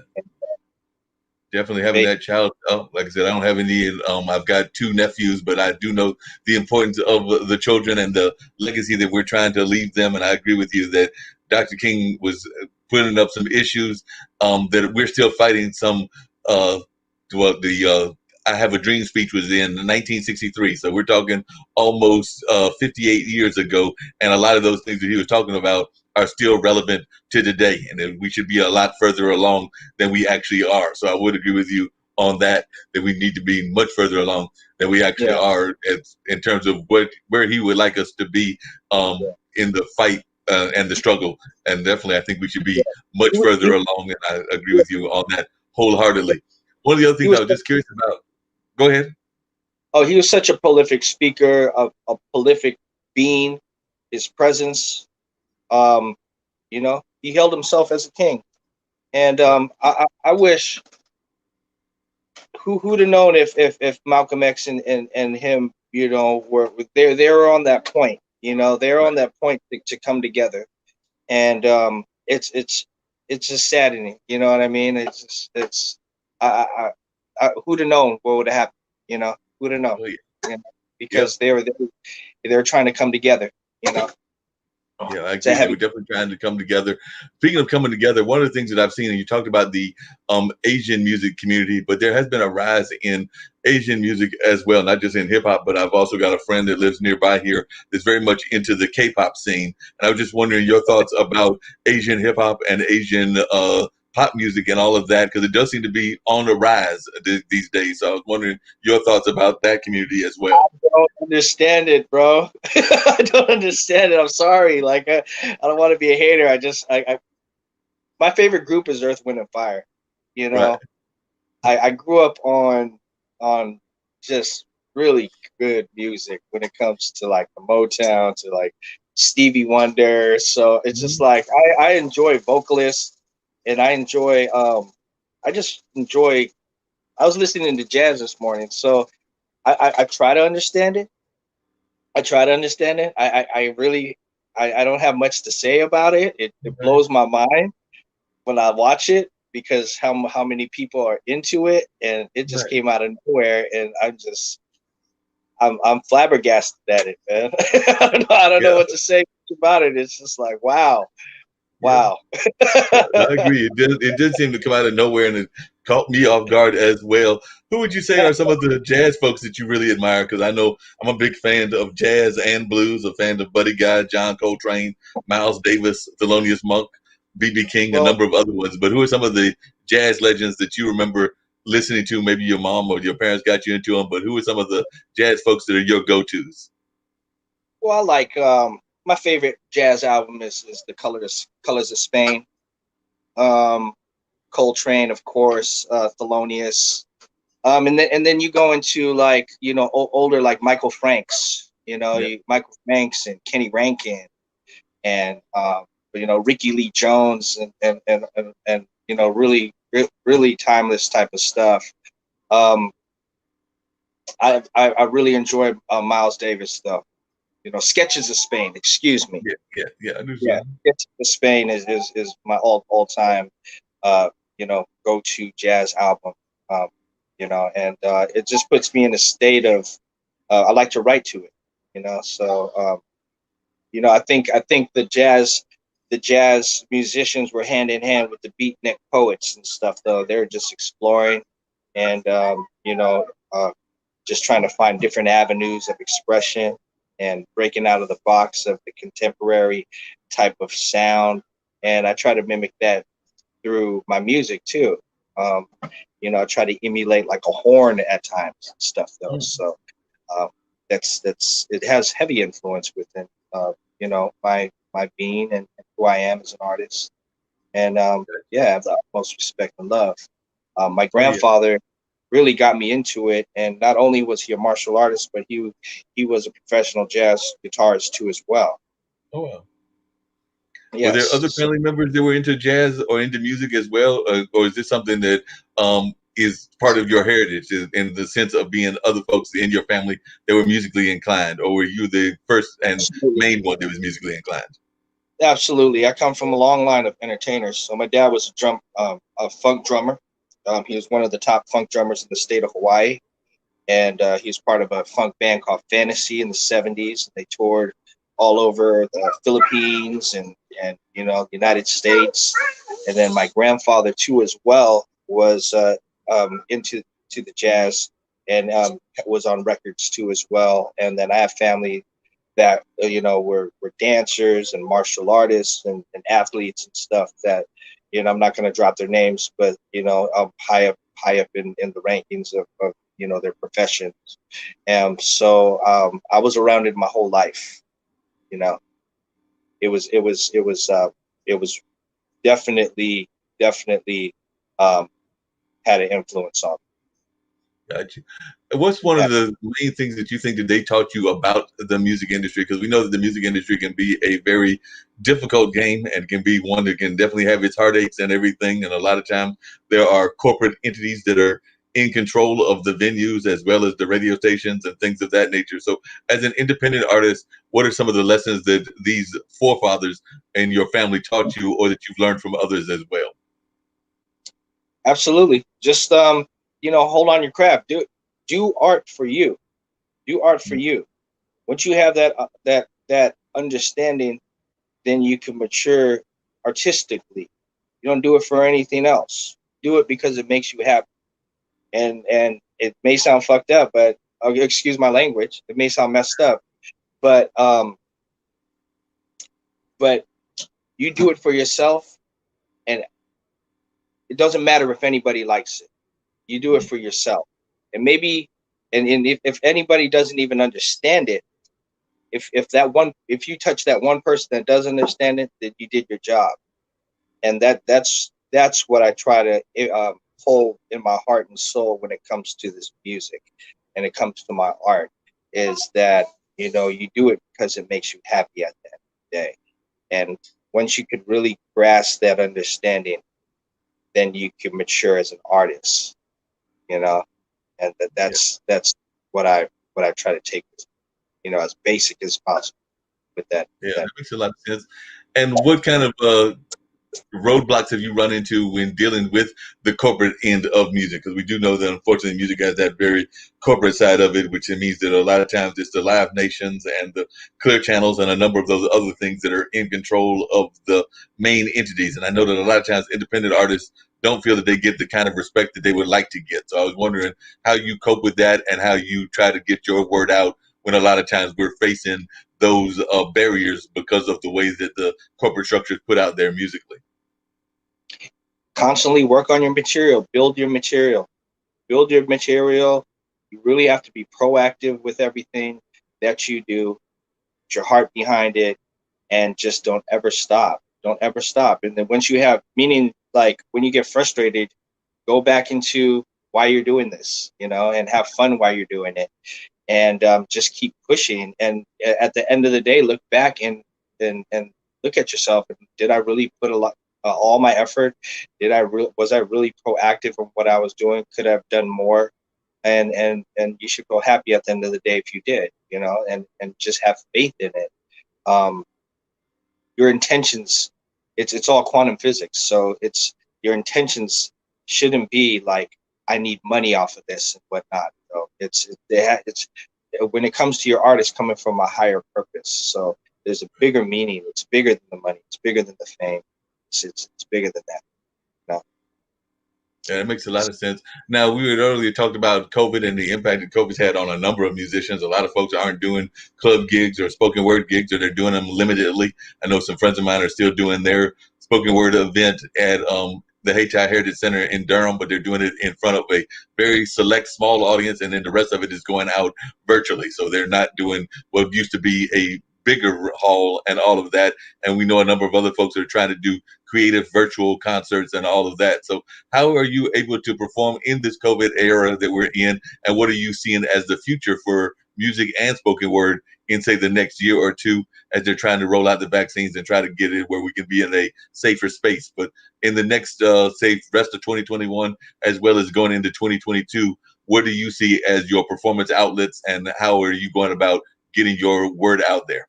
Definitely having that child. Like I said, I don't have any. I've got 2 nephews, but I do know the importance of the children and the legacy that we're trying to leave them. And I agree with you that Dr. King was putting up some issues that we're still fighting. Some, I Have a Dream speech was in 1963, so we're talking almost 58 years ago, and a lot of those things that he was talking about are still relevant to today, and we should be a lot further along than we actually are. So I would agree with you on that we need to be much further along than we actually are in terms of where he would like us to be in the fight and the struggle. And definitely, I think we should be much further along, and I agree with you on that wholeheartedly. One of the other things I was just curious about. Go ahead. Oh, he was such a prolific speaker, a prolific being. His presence, you know, he held himself as a king. And I wish, who'd have known if Malcolm X and him, you know, they were on that point, you know, they're on that point to come together. And it's just saddening, you know what I mean? Who'd have known what would have happened, you know? Who'd have known? Oh, yeah. You know? Because they were trying to come together, you know. Yeah, I agree. We're definitely trying to come together. Speaking of coming together, one of the things that I've seen, and you talked about the Asian music community, but there has been a rise in Asian music as well, not just in hip hop, but I've also got a friend that lives nearby here that's very much into the K-pop scene. And I was just wondering your thoughts about Asian hip hop and Asian pop music and all of that, because it does seem to be on the rise these days. So I was wondering your thoughts about that community as well. I don't understand it, bro. I don't understand it. I'm sorry. Like, I don't want to be a hater. My favorite group is Earth, Wind, and Fire. You know, I grew up on just really good music when it comes to like the Motown, to like Stevie Wonder. So it's just like I enjoy vocalists. And I enjoy, I was listening to jazz this morning, so I try to understand it. I don't have much to say about it. It blows my mind when I watch it, because how many people are into it, and it just came out of nowhere, and I'm flabbergasted at it, man. I don't know what to say about it. It's just like, wow. Wow. I agree. It did seem to come out of nowhere, and it caught me off guard as well. Who would you say are some of the jazz folks that you really admire? Because I know I'm a big fan of jazz and blues, a fan of Buddy Guy, John Coltrane, Miles Davis, Thelonious Monk, B.B. King, a number of other ones. But who are some of the jazz legends that you remember listening to? Maybe your mom or your parents got you into them, but who are some of the jazz folks that are your go-tos? Well, like my favorite jazz album is the Colors of Spain. Coltrane, of course, Thelonious. And then you go into like, you know, older, like Michael Franks, you know, Michael Franks and Kenny Rankin, and you know, Ricky Lee Jones, and you know, really timeless type of stuff. I really enjoy Miles Davis though. You know, Sketches of Spain. Excuse me. Yeah. Sketches of Spain is my all time, you know, go to jazz album. You know, and it just puts me in a state of I like to write to it. You know, so you know, I think the jazz musicians were hand in hand with the beatnik poets and stuff. Though they're just exploring and you know, just trying to find different avenues of expression and breaking out of the box of the contemporary type of sound. And I try to mimic that through my music too. You know, I try to emulate like a horn at times and stuff though. So that's it has heavy influence within you know, my being and who I am as an artist. And yeah, I have the utmost respect and love. My Oh yeah. grandfather really got me into it, and not only was he a martial artist, but he was a professional jazz guitarist too as well. Oh wow. Were there Yes. other So family members that were into jazz or into music as well, or is this something that is part of your heritage in the sense of being other folks in your family that were musically inclined, or were you the first and absolutely, main one that was musically inclined? absolutely. I come from a long line of entertainers. So my dad was a funk drummer. He was one of the top funk drummers in the state of Hawaii, and he was part of a funk band called Fantasy in the '70s. They toured all over the Philippines and the United States. And then my grandfather too as well was into to the jazz and was on records too as well. And then I have family that were dancers and martial artists and athletes and stuff that I'm not going to drop their names, but high up in the rankings of their professions. And so I was around it my whole life. You know, it was definitely um, had an influence on Gotcha. What's one me. of the main things that you think that they taught you about the music industry? Because we know that the music industry can be a very difficult game and can be one that can definitely have its heartaches and everything. And a lot of times there are corporate entities that are in control of the venues as well as the radio stations and things of that nature. So, as an independent artist, what are some of the lessons that these forefathers and your family taught you, or that you've learned from others as well? Absolutely. Just hold on your craft. Do art for you. Do art for you. Once you have that understanding, then you can mature artistically. You don't do it for anything else. Do it because it makes you happy. And it may sound fucked up, but excuse my language. It may sound messed up, but but you do it for yourself, and it doesn't matter if anybody likes it. You do it for yourself, and maybe, and if anybody doesn't even understand it, if you touch that one person that doesn't understand it, then you did your job. And that's what I try to hold in my heart and soul when it comes to this music, and it comes to my art, is that you do it because it makes you happy at the end of the day. And once you could really grasp that understanding, then you can mature as an artist, you know. And Yeah, that's what I try to take, as basic as possible with that. yeah, that makes a lot of sense. And what kind of roadblocks have you run into when dealing with the corporate end of music? Because we do know that unfortunately music has that very corporate side of it, which it means that a lot of times it's the Live Nations and the Clear Channels and a number of those other things that are in control of the main entities. And I know that a lot of times independent artists don't feel that they get the kind of respect that they would like to get. So I was wondering how you cope with that and how you try to get your word out when a lot of times we're facing those barriers because of the ways that the corporate structures put out there musically. Constantly work on your material, build your material. You really have to be proactive with everything that you do, put your heart behind it, and just don't ever stop. Don't ever stop. And then once you have meaning, like when you get frustrated, go back into why you're doing this, and have fun while you're doing it, and just keep pushing. And at the end of the day, look back and look at yourself. And did I really put all my effort? Was I really proactive in what I was doing? Could I have done more? And you should go happy at the end of the day if you did, and just have faith in it. Um, your intentions, it's all quantum physics, so it's your intentions shouldn't be like, I need money off of this and whatnot. So it's when it comes to your art, it's coming from a higher purpose. So there's a bigger meaning. It's bigger than the money. It's bigger than the fame. It's bigger than that. No. Yeah, that makes a lot of sense. Now, we had earlier talked about COVID and the impact that COVID's had on a number of musicians. A lot of folks aren't doing club gigs or spoken word gigs, or they're doing them limitedly. I know some friends of mine are still doing their spoken word event at the HI Heritage Center in Durham, but they're doing it in front of a very select, small audience, and then the rest of it is going out virtually. So they're not doing what used to be a bigger hall and all of that. And we know a number of other folks are trying to do creative virtual concerts and all of that. So how are you able to perform in this COVID era that we're in? And what are you seeing as the future for music and spoken word in, say, the next year or two, as they're trying to roll out the vaccines and try to get it where we can be in a safer space? But in the next, say, rest of 2021, as well as going into 2022, what do you see as your performance outlets, and how are you going about getting your word out there?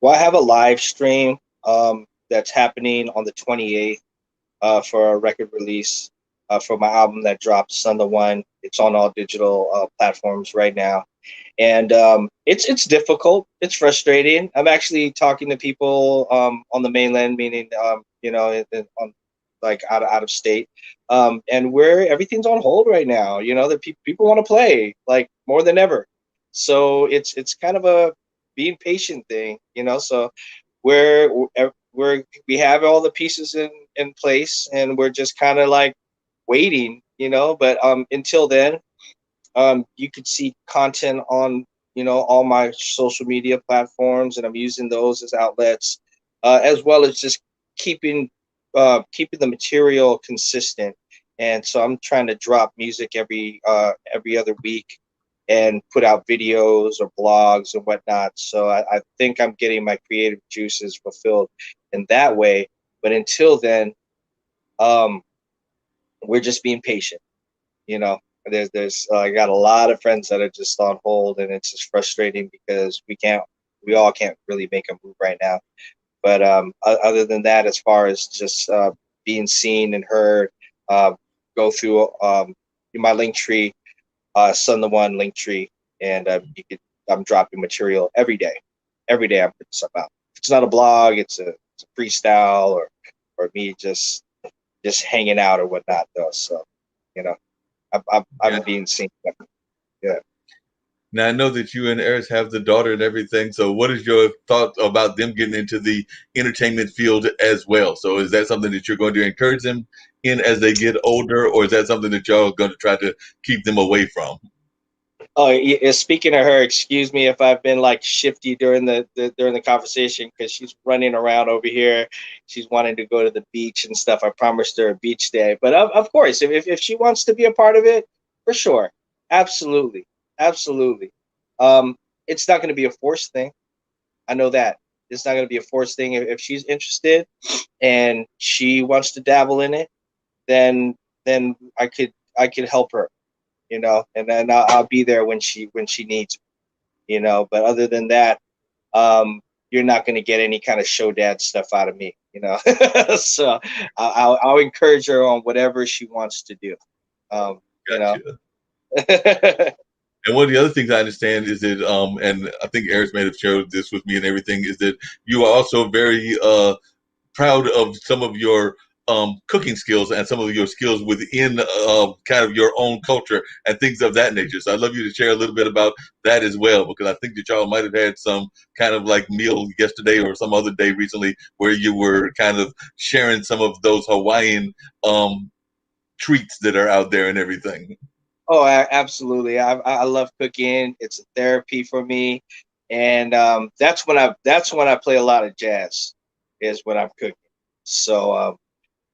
Well, I have a live stream that's happening on the 28th for a record release for my album that dropped, Son the One. It's on all digital platforms right now. And it's difficult. It's frustrating. I'm actually talking to people on the mainland, meaning, on like out of state. And everything's on hold right now. The people want to play like more than ever. So it's kind of a being patient thing, so we have all the pieces in place, and we're just kind of like waiting, but until then, you could see content on all my social media platforms, and I'm using those as outlets, as well as just keeping the material consistent. And so I'm trying to drop music every other week and put out videos or blogs and whatnot. So I think I'm getting my creative juices fulfilled in that way. But until then, we're just being patient. There's I got a lot of friends that are just on hold, and it's just frustrating because we all can't really make a move right now. But other than that, as far as just being seen and heard, go through my Linktree, Son the One Linktree, and I'm dropping material every day. Every day I'm putting something out. If it's not a blog, it's a freestyle or me just hanging out or whatnot, though. So, I'm being seen. Yeah. Now, I know that you and Eris have the daughter and everything. So what is your thought about them getting into the entertainment field as well? So is that something that you're going to encourage them in as they get older, or is that something that y'all are going to try to keep them away from? Oh, yeah, speaking of her, excuse me if I've been like shifty during the conversation, because she's running around over here. She's wanting to go to the beach and stuff. I promised her a beach day, but of course, if she wants to be a part of it, for sure, absolutely. Absolutely. It's not going to be a forced thing. I know that. It's not going to be a forced thing. If she's interested and she wants to dabble in it, then I could help her, and then I'll be there when she needs me, But other than that, you're not going to get any kind of show dad stuff out of me, So I'll encourage her on whatever she wants to do. Gotcha. And one of the other things I understand is that, and I think Eris may have shared this with me and everything, is that you are also very proud of some of your cooking skills and some of your skills within kind of your own culture and things of that nature. So I'd love you to share a little bit about that as well, because I think that y'all might have had some kind of like meal yesterday or some other day recently where you were kind of sharing some of those Hawaiian treats that are out there and everything. Oh, absolutely. I love cooking. It's a therapy for me, and that's when I play a lot of jazz, is when I'm cooking. So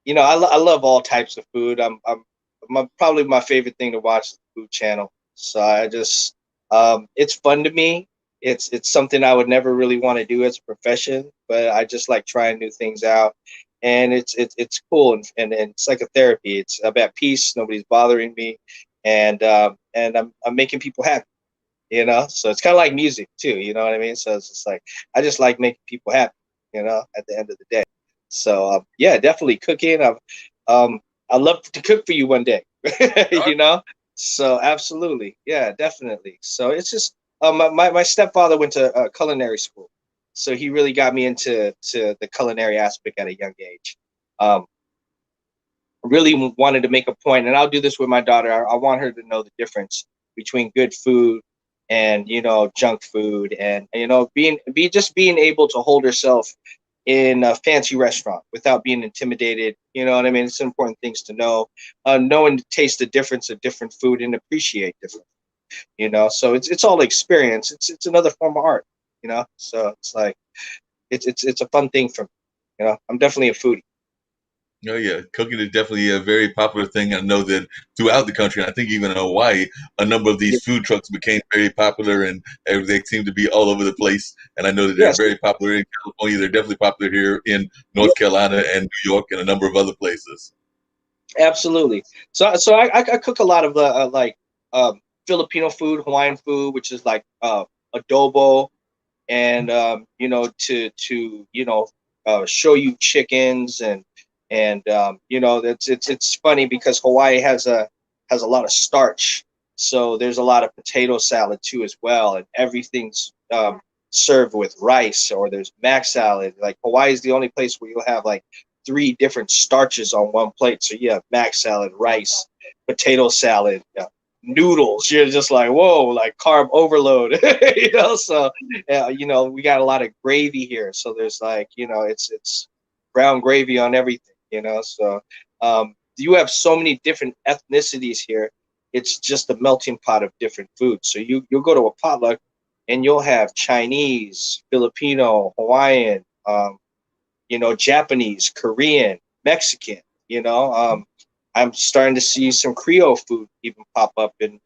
I love all types of food. Probably my favorite thing to watch is the Food Channel. So I just it's fun to me. It's something I would never really want to do as a profession, but I just like trying new things out, and it's cool, and it's like a therapy. I'm at peace. Nobody's bothering me. And I'm making people happy, So it's kind of like music too, you know what I mean? So it's just like I just like making people happy, at the end of the day. So yeah, definitely cooking. I'd love to cook for you one day, So absolutely, yeah, definitely. So it's just my stepfather went to culinary school, so he really got me into the culinary aspect at a young age. Really wanted to make a point, and I'll do this with my daughter. I want her to know the difference between good food and junk food, and being able to hold herself in a fancy restaurant without being intimidated. You know what I mean? It's important things to know. Know and taste the difference of different food and appreciate different. So it's all experience. It's another form of art. you know. So it's like it's a fun thing for me, you know. I'm definitely a foodie. Oh yeah, cooking is definitely a very popular thing. I know that throughout the country, and I think even in Hawaii, a number of Yeah. these food trucks became very popular, and they seem to be all over the place. And I know that they're Yes. very popular in California. They're definitely popular here in North Carolina and New York and a number of other places. Absolutely. So I cook a lot of like Filipino food, Hawaiian food, which is like adobo, and you know, to you know, show you chickens, and you know, it's funny because Hawaii has a lot of starch, so there's a lot of potato salad too as well, and everything's served with rice, or there's mac salad. Like Hawaii is the only place where you'll have like three different starches on one plate. So you have mac salad, rice, potato salad, noodles. You're just like, whoa, like carb overload, you know. So you know, we got a lot of gravy here. So there's like, you know, it's brown gravy on everything, you know. So you have so many different ethnicities here. It's just a melting pot of different foods. So you'll go to a potluck and you'll have Chinese, Filipino, Hawaiian, you know, Japanese, Korean, Mexican, you know. I'm starting to see some Creole food even pop up, and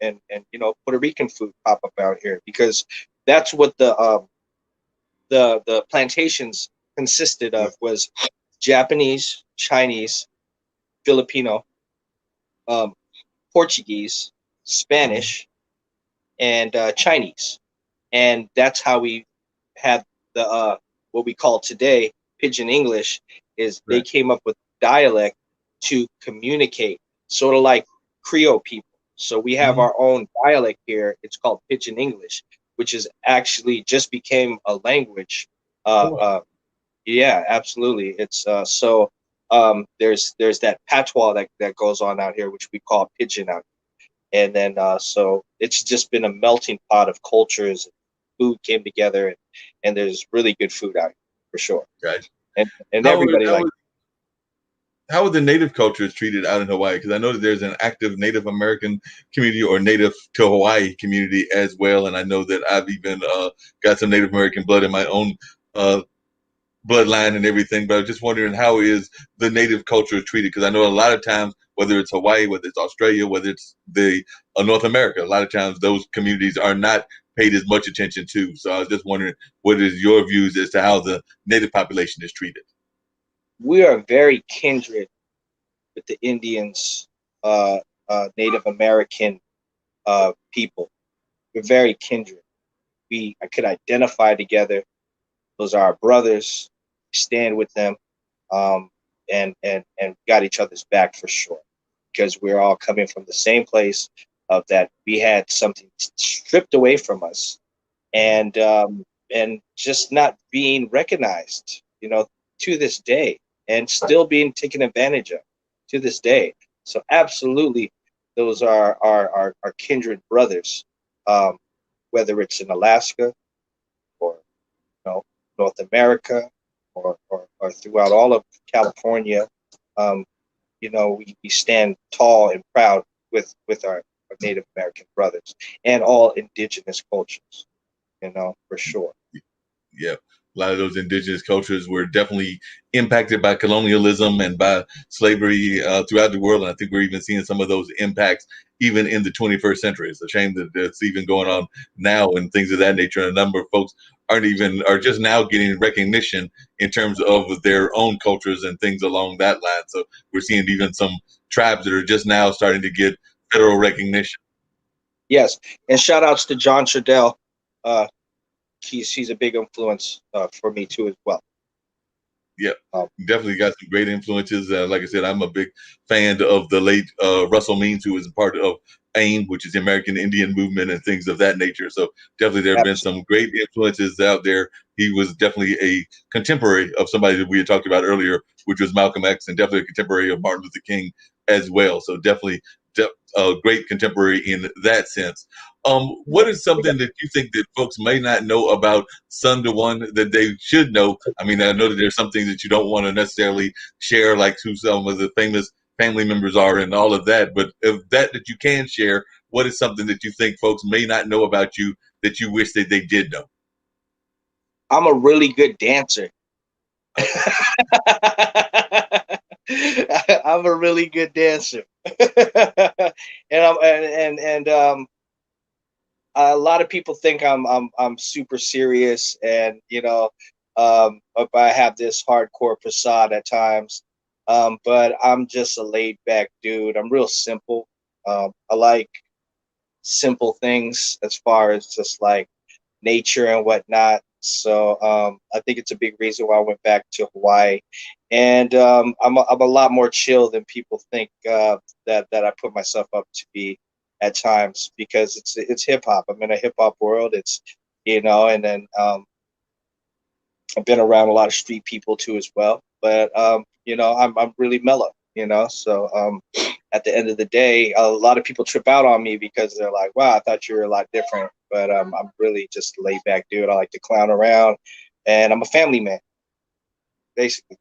you know, Puerto Rican food pop up out here, because that's what the plantations consisted of, was Japanese, Chinese, Filipino, um, Portuguese, Spanish, and Chinese, and that's how we had the what we call today Pidgin English. Is they Right. came up with dialect to communicate, sort of like Creole people. So we have Mhm. our own dialect here. It's called Pidgin English, which is actually just became a language. Uh, Oh, wow. uh, yeah, absolutely. It's there's that patois that goes on out here, which we call Pidgin out. And then so it's just been a melting pot of cultures. Food came together, and there's really good food out here for sure, Right. and How are, everybody how likes. are how are the Native cultures treated out in Hawaii? Because I know that there's an active Native American community or Native to Hawaii community as well, and I know that I've even got some Native American blood in my own uh, bloodline and everything. But I was just wondering, how is the Native culture treated? Because I know a lot of times, whether it's Hawaii, whether it's Australia, whether it's the North America, a lot of times those communities are not paid as much attention to. So I was just wondering, what is your views as to how the Native population is treated? We are very kindred with the Indians, Native American people. We're very kindred. I could identify together. Those are our brothers. We stand with them, um, and got each other's back for sure, because we're all coming from the same place of that we had something stripped away from us, and just not being recognized, you know, to this day, and still being taken advantage of to this day. So absolutely, those are our kindred brothers, um, whether it's in Alaska, or you know, North America, or throughout all of California. Um, you know, we stand tall and proud with our Native American brothers and all indigenous cultures, you know, for sure. Yeah, a lot of those indigenous cultures were definitely impacted by colonialism and by slavery throughout the world. And I think we're even seeing some of those impacts even in the 21st century. It's a shame that it's even going on now and things of that nature. And a number of folks are just now getting recognition in terms of their own cultures and things along that line. So we're seeing even some tribes that are just now starting to get federal recognition. Yes, and shout outs to John Trudell. Uh, he's a big influence for me too as well. Yeah, Um, definitely got some great influences. Like I said, I'm a big fan of the late Russell Means, who was part of AIM, which is the American Indian Movement and things of that nature. So definitely there have been absolutely. some great influences out there. He was definitely a contemporary of somebody that we had talked about earlier, which was Malcolm X, and definitely a contemporary of Martin Luther King as well. So definitely a great contemporary in that sense. What is something that you think that folks may not know about Son to One that they should know? I mean, I know that there's some things that you don't want to necessarily share, like who some of the famous family members are and all of that. But if that you can share, what is something that you think folks may not know about you that you wish that they did know? I'm a really good dancer. I'm a really good dancer. And a lot of people think I'm super serious, and if I have this hardcore facade at times, but I'm just a laid back dude. I'm real simple. I like simple things as far as just like nature and whatnot. So I think it's a big reason why I went back to Hawaii, and I'm a lot more chill than people think that I put myself up to be at times, because it's hip hop. I'm in a hip hop world. It's and then I've been around a lot of street people too as well. But I'm really mellow. So at the end of the day, a lot of people trip out on me because they're like, "Wow, I thought you were a lot different." But I'm really just a laid back dude. I like to clown around, and I'm a family man, basically.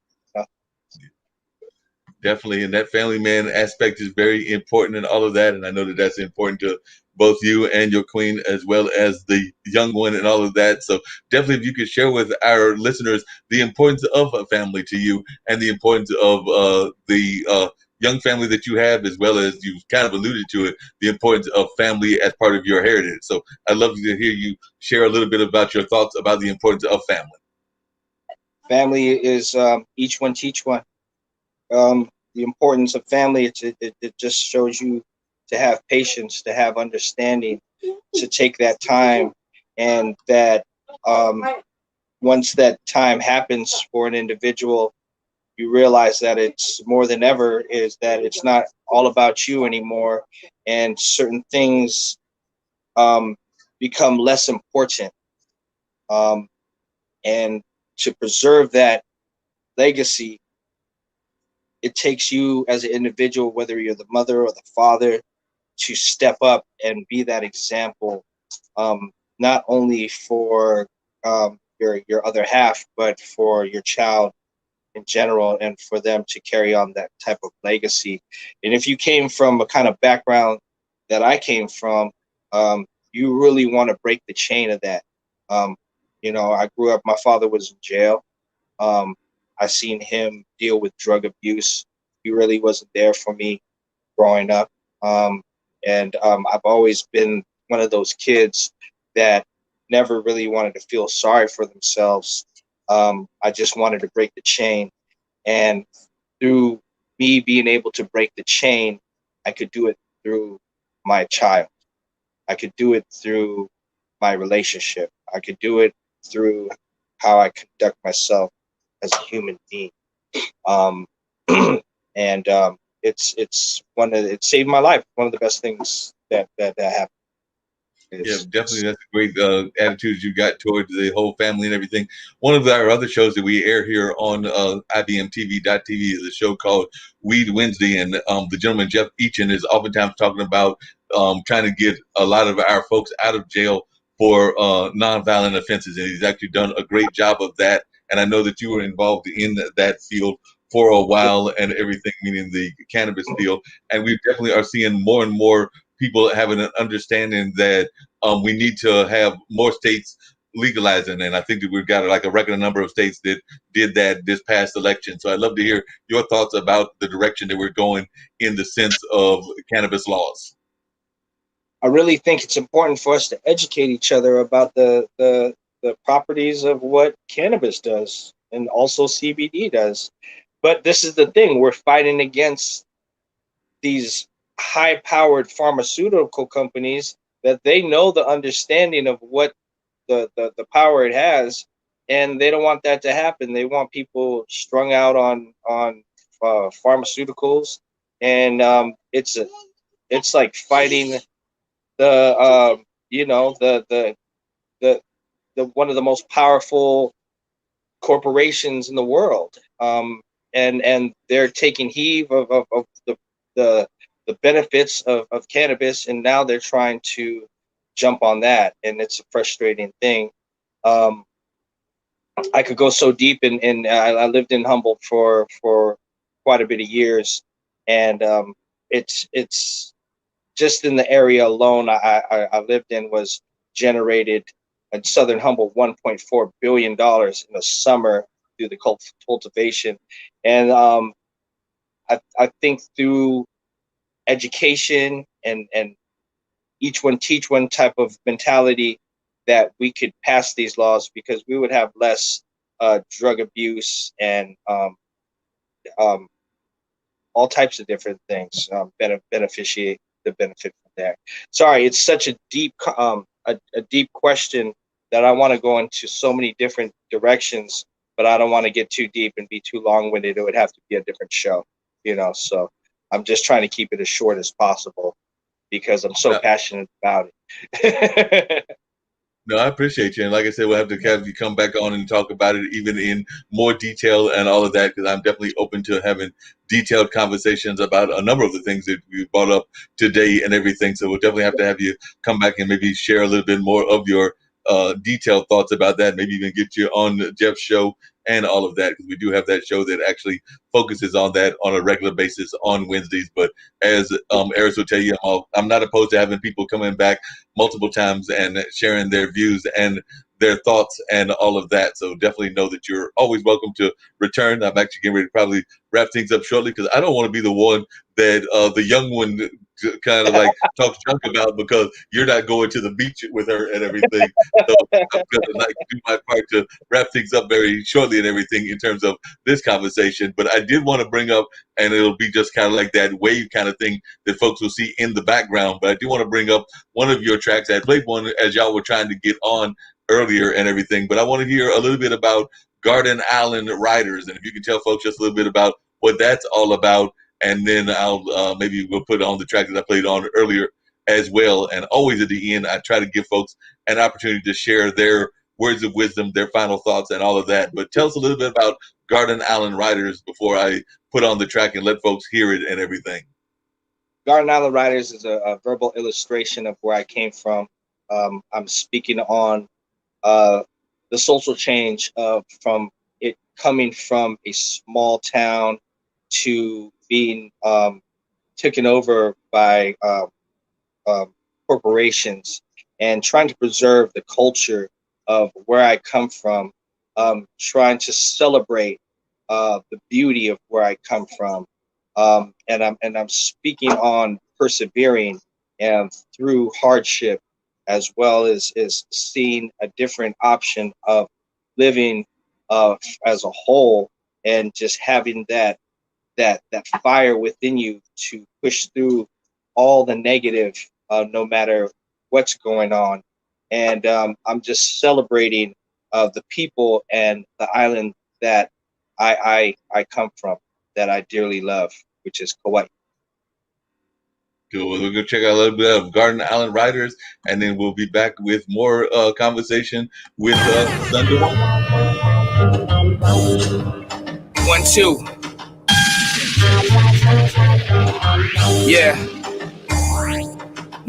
Definitely, and that family man aspect is very important in all of that, and I know that that's important to both you and your queen, as well as the young one and all of that. So definitely, if you could share with our listeners the importance of a family to you, and the importance of the young family that you have, as well as you've kind of alluded to it, the importance of family as part of your heritage. So I'd love to hear you share a little bit about your thoughts about the importance of family. Family is each one teach one. The importance of family, it just shows you to have patience, to have understanding, to take that time, and that once that time happens for an individual, you realize that it's more than ever is that it's not all about you anymore, and certain things become less important. Um, and to preserve that legacy, it takes you as an individual, whether you're the mother or the father, to step up and be that example, not only for your other half, but for your child in general, and for them to carry on that type of legacy. And if you came from a kind of background that I came from, you really want to break the chain of that. I grew up, my father was in jail. Um, I seen him deal with drug abuse. He really wasn't there for me growing up. And I've always been one of those kids that never really wanted to feel sorry for themselves. I just wanted to break the chain. And through me being able to break the chain, I could do it through my child. I could do it through my relationship. I could do it through how I conduct myself as a human being. Um, and it saved my life. One of the best things that happened. Yeah, Is definitely. That's a great attitude you got towards the whole family and everything. One of our other shows that we air here on IBMTV.tv is a show called Weed Wednesday, and the gentleman Jeff Eachin is oftentimes talking about trying to get a lot of our folks out of jail for nonviolent offenses, and he's actually done a great job of that. And I know that you were involved in that field for a while and everything, meaning the cannabis field. And we definitely are seeing more and more people having an understanding that we need to have more states legalizing, and I think that we've got like a record number of states that did that this past election. So I'd love to hear your thoughts about the direction that we're going in the sense of cannabis laws. I really think it's important for us to educate each other about the properties of what cannabis does and also CBD does. But this is the thing, we're fighting against these high-powered pharmaceutical companies that they know the understanding of what the power it has, and they don't want that to happen. They want people strung out on pharmaceuticals, and it's like fighting the the one of the most powerful corporations in the world, and they're taking heave of the benefits of cannabis, and now they're trying to jump on that, and it's a frustrating thing. um, I could go so deep I lived in Humboldt for quite a bit of years, and it's just in the area alone I lived in was generated and Southern Humble $1.4 billion in a summer through the cultivation. And I think through education and each one teach one type of mentality that we could pass these laws, because we would have less drug abuse and all types of different things beneficiate the benefit from there. Sorry, it's such a deep deep question that I want to go into so many different directions, but I don't want to get too deep and be too long-winded. It would have to be a different show, so I'm just trying to keep it as short as possible because I'm so passionate about it. No, I appreciate you. And like I said, we'll have to have you come back on and talk about it even in more detail and all of that, because I'm definitely open to having detailed conversations about a number of the things that we brought up today and everything. So we'll definitely have to have you come back and maybe share a little bit more of your detailed thoughts about that, maybe even get you on Jeff's show and all of that, because we do have that show that actually focuses on that on a regular basis on Wednesdays. But as Eris will tell you, I'm not opposed to having people coming back multiple times and sharing their views and their thoughts and all of that. So definitely know that you're always welcome to return. I'm actually getting ready to probably wrap things up shortly, because I don't want to be the one that the young one kind of like talks junk about because you're not going to the beach with her and everything. So I'm gonna like do my part to wrap things up very shortly and everything in terms of this conversation. But I did want to bring up, and it'll be just kind of like that wave kind of thing that folks will see in the background, but I do want to bring up one of your tracks. I played one as y'all were trying to get on earlier and everything, but I want to hear a little bit about Garden Island Riders, and if you can tell folks just a little bit about what that's all about, and then I'll maybe we'll put on the track that I played on earlier as well. And always at the end, I try to give folks an opportunity to share their words of wisdom, their final thoughts, and all of that. But tell us a little bit about Garden Island Riders before I put on the track and let folks hear it and everything. Garden Island Riders is a verbal illustration of where I came from. I'm speaking on the social change from it coming from a small town to being taken over by corporations, and trying to preserve the culture of where I come from, trying to celebrate the beauty of where I come from, and I'm speaking on persevering and through hardship, as well as seeing a different option of living as a whole, and just having that fire within you to push through all the negative, no matter what's going on. And I'm just celebrating the people and the island that I come from, that I dearly love, which is Kauai. Cool. We're going to check out a little bit of Garden Island Riders, and then we'll be back with more conversation with Thunder. 1, 2. Yeah.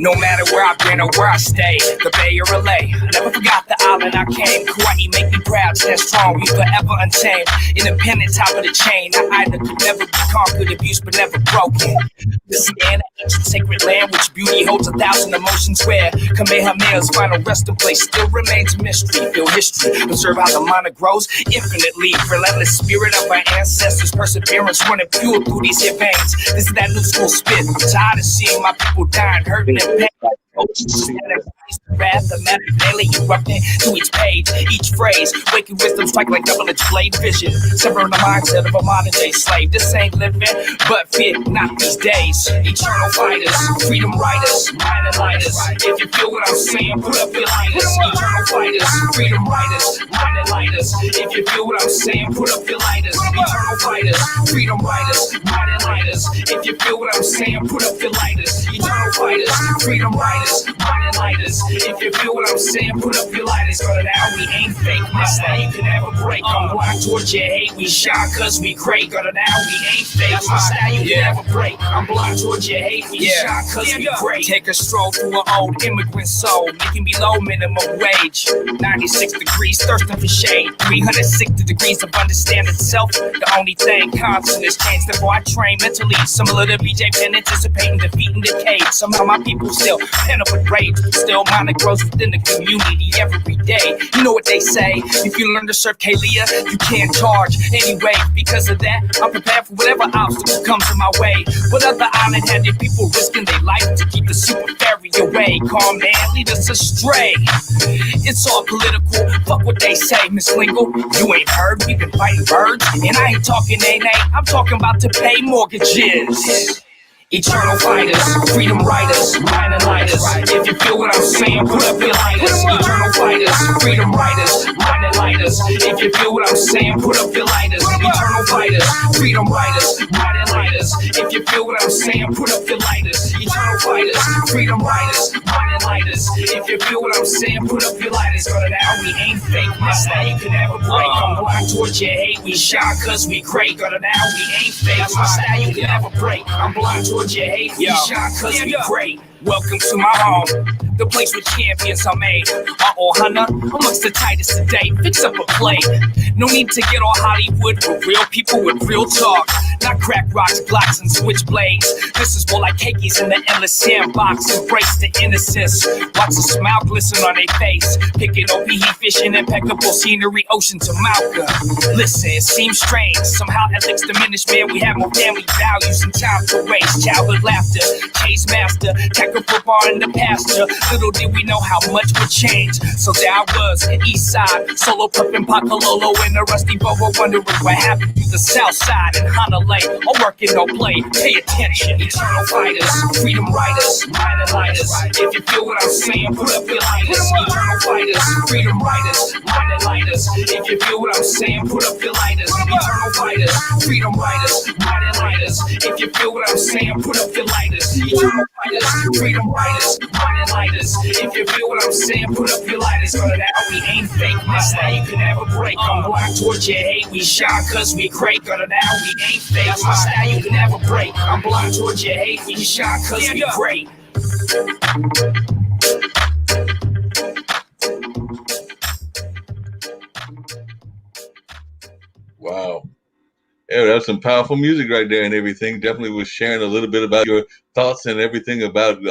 No matter where I've been or where I stay, the Bay or LA, never forgot the island I came. Kauai make me proud, stand strong, we forever untamed. Independent, top of the chain. I either could never be conquered, abused, but never broken. This land, ancient sacred land, which beauty holds 1,000 emotions. Where Kamehameha's final resting place still remains a mystery. Feel history, observe how the mana grows infinitely. Relentless spirit of our ancestors, perseverance running pure through these here veins. This is that new school spit. I'm tired of seeing my people dying, hurting and pain. Wrath, the matter daily erupting to each page, each phrase, waking wisdom strike like double-edged blade vision, severing the mindset of a modern-day slave. This ain't living, but fit not these days. Eternal fighters, freedom riders, mind and lighters. If you feel what I'm saying, put up your lighters. Eternal fighters, freedom riders, mind and lighters. If you feel what I'm saying, put up your lighters. Eternal fighters, freedom riders, mind and lighters. If you feel what I'm saying, put up your lighters. Eternal fighters, freedom riders, mind and lighters. If you feel what I'm saying, put up your lighters. But now we ain't fake, this now you can never break. I'm blind towards your hate, we shine cause we great. But now we ain't fake, this now you can never break. I'm blind towards your hate, we shine cause we great. Take a stroll through an old immigrant soul, making below minimum wage. 96 degrees, thirsting for shade. 360 degrees of understanding self. The only thing constant is change. Therefore I train mentally, similar to BJ Penn, anticipating defeat and decay. Somehow my people still pen up with rage. Still mind that grows within the community every day. You know what they say, if you learn to surf Kalia, you can't charge anyway. Because of that, I'm prepared for whatever obstacle comes in my way. What other island-handed people risking their life to keep the super ferry away? Calm man, lead us astray. It's all political, fuck what they say, Miss Lingle. You ain't heard, we've been fighting birds. And I ain't talking nay, I'm talking about to pay mortgages. Eternal fighters, freedom riders, minor lighters. If you feel what I'm saying, put up your lighters. Eternal fighters, freedom riders, minor lighters. If you feel what I'm saying, put up your lighters. Eternal fighters, freedom riders, minor lighters. If you feel what I'm saying, put up your lighters. Eternal fighters, freedom riders, minor lighters. If you feel what I'm saying, put up your lighters. But now we ain't fake, my style you can never break. I'm blind towards your hate, we shine cause we great. But now we ain't fake, my style you can never break. I'm blind towards your hate, we shine cause we great. Welcome to my home, the place where champions are made. Hunter, amongst the tightest today. Fix up a plate. No need to get all Hollywood with real people with real talk. Not crack rocks, blocks, and switchblades. This is more like cakeys in the endless sandbox. Embrace the innocence. Watch the smile glisten on their face. Picking OPE fishing, impeccable scenery, ocean to Malca. Listen, it seems strange. Somehow ethics diminish, man. We have more family values and time to waste. Childhood laughter, case master, tackle football in the pasture. Little did we know how much would change. So there I was, east side, solo pumping Pacololo in a rusty Volvo, wondering what happened to the south side and Honolulu. All working, no play, pay attention. Eternal fighters, freedom riders, minor lighters. If you feel what I'm saying, put up your lighters. Eternal fighters, freedom riders, minor lighters. If you feel what I'm saying, put up your lighters. Eternal fighters, freedom riders, minor lighters. If you feel what I'm saying, put up your lighters. Eternal fighters, freedom riders, minor lighters. If you feel what I'm saying, put up your lighters. But now we ain't fake, my style you can never break. I'm blind towards your hate, we shine cause we great. But now we ain't fake, my style you can never break. I'm blind towards your hate, we shine cause we great. Wow. Yeah, that's some powerful music right there and everything. Definitely was sharing a little bit about your thoughts and everything about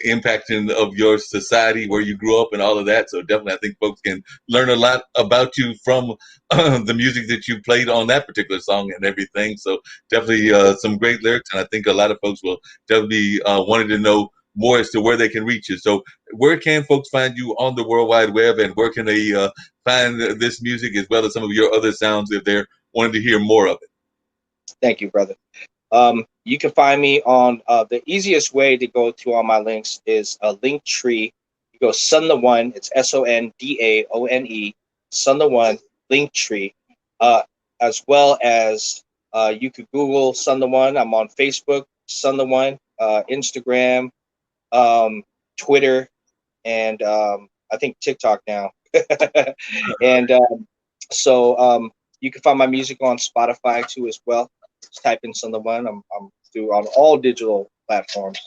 impacting of your society where you grew up and all of that. So definitely I think folks can learn a lot about you from the music that you played on that particular song and everything. So definitely some great lyrics, and I think a lot of folks will definitely wanting to know more as to where they can reach you. So where can folks find you on the World Wide Web, and where can they find this music as well as some of your other sounds if they're wanting to hear more of it? Thank you, brother. You can find me on the easiest way to go to all my links is a Linktree. You go Son the One, it's SONDAONE, Son the One, Linktree. As well as you could Google Son the One. I'm on Facebook, Son the One, Instagram, Twitter, and I think TikTok now. And so you can find my music on Spotify too as well. Just type in Son the One. I'm through on all digital platforms.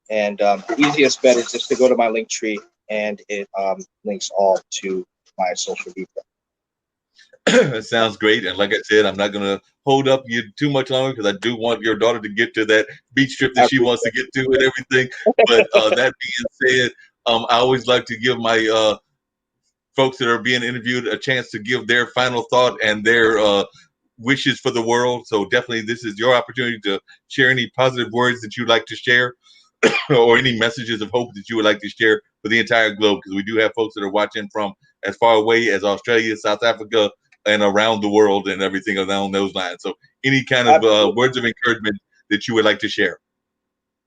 And the easiest bet is just to go to my Linktree, and it links all to my social media. That sounds great. And like I said, I'm not going to hold up you too much longer because I do want your daughter to get to that beach trip that she wants to get to and everything. But that being said, I always like to give my folks that are being interviewed a chance to give their final thought and their wishes for the world. So definitely this is your opportunity to share any positive words that you'd like to share or any messages of hope that you would like to share for the entire globe, because we do have folks that are watching from as far away as Australia, South Africa, and around the world and everything along those lines. So any kind of words of encouragement that you would like to share?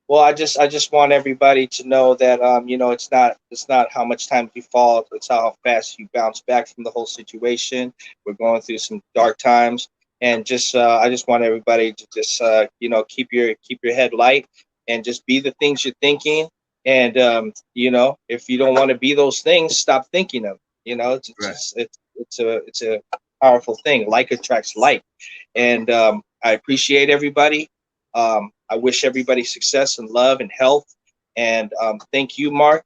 Well, I just want everybody to know that it's not how much time you fall, it's how fast you bounce back from the whole situation. We're going through some dark times, and I just want everybody to just keep your head light and just be the things you're thinking. And if you don't want to be those things, stop thinking them. It's a powerful thing. Like attracts like. And I appreciate everybody. I wish everybody success and love and health. And thank you, Mark,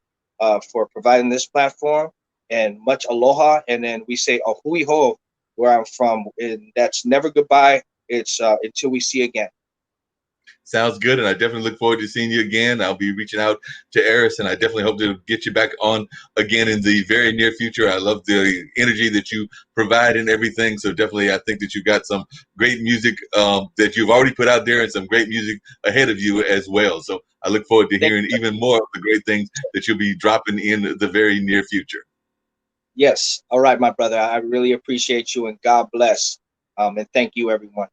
for providing this platform, and much aloha. And then we say ahui ho, where I'm from. And that's never goodbye. It's until we see again. Sounds good, and I definitely look forward to seeing you again. I'll be reaching out to Eris, and I definitely hope to get you back on again in the very near future. I love the energy that you provide and everything, so definitely I think that you got some great music that you've already put out there and some great music ahead of you as well. So I look forward to hearing even more of the great things that you'll be dropping in the very near future. Yes. All right, my brother. I really appreciate you, and God bless. And thank you, everyone.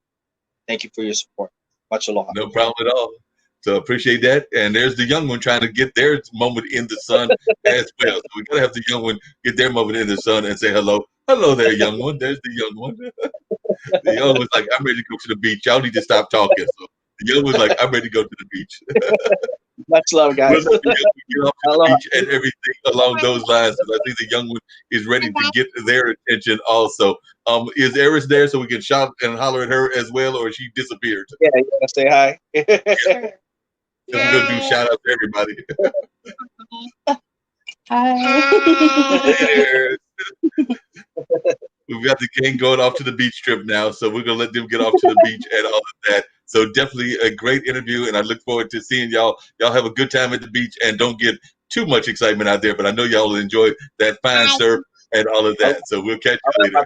Thank you for your support. Much aloha. No problem at all. So appreciate that. And there's the young one trying to get their moment in the sun as well. So we gotta have the young one get their moment in the sun and say hello. Hello there, young one. There's the young one. The young one's like, I'm ready to go to the beach. Y'all need to stop talking. So the young one's like, I'm ready to go to the beach. Much love, guys. We'll get off to the beach and everything along those lines. And I think the young one is ready to get their attention also. Is Eris there so we can shout and holler at her as well, or she disappeared? Yeah, you want to say hi? Yeah. We're going to do shout out to everybody. Hi. Hey, we've got the king going off to the beach trip now, so we're going to let them get off to the beach and all of that. So definitely a great interview, and I look forward to seeing y'all. Y'all have a good time at the beach, and don't get too much excitement out there, but I know y'all will enjoy that fine surf and all of that. So we'll catch you later.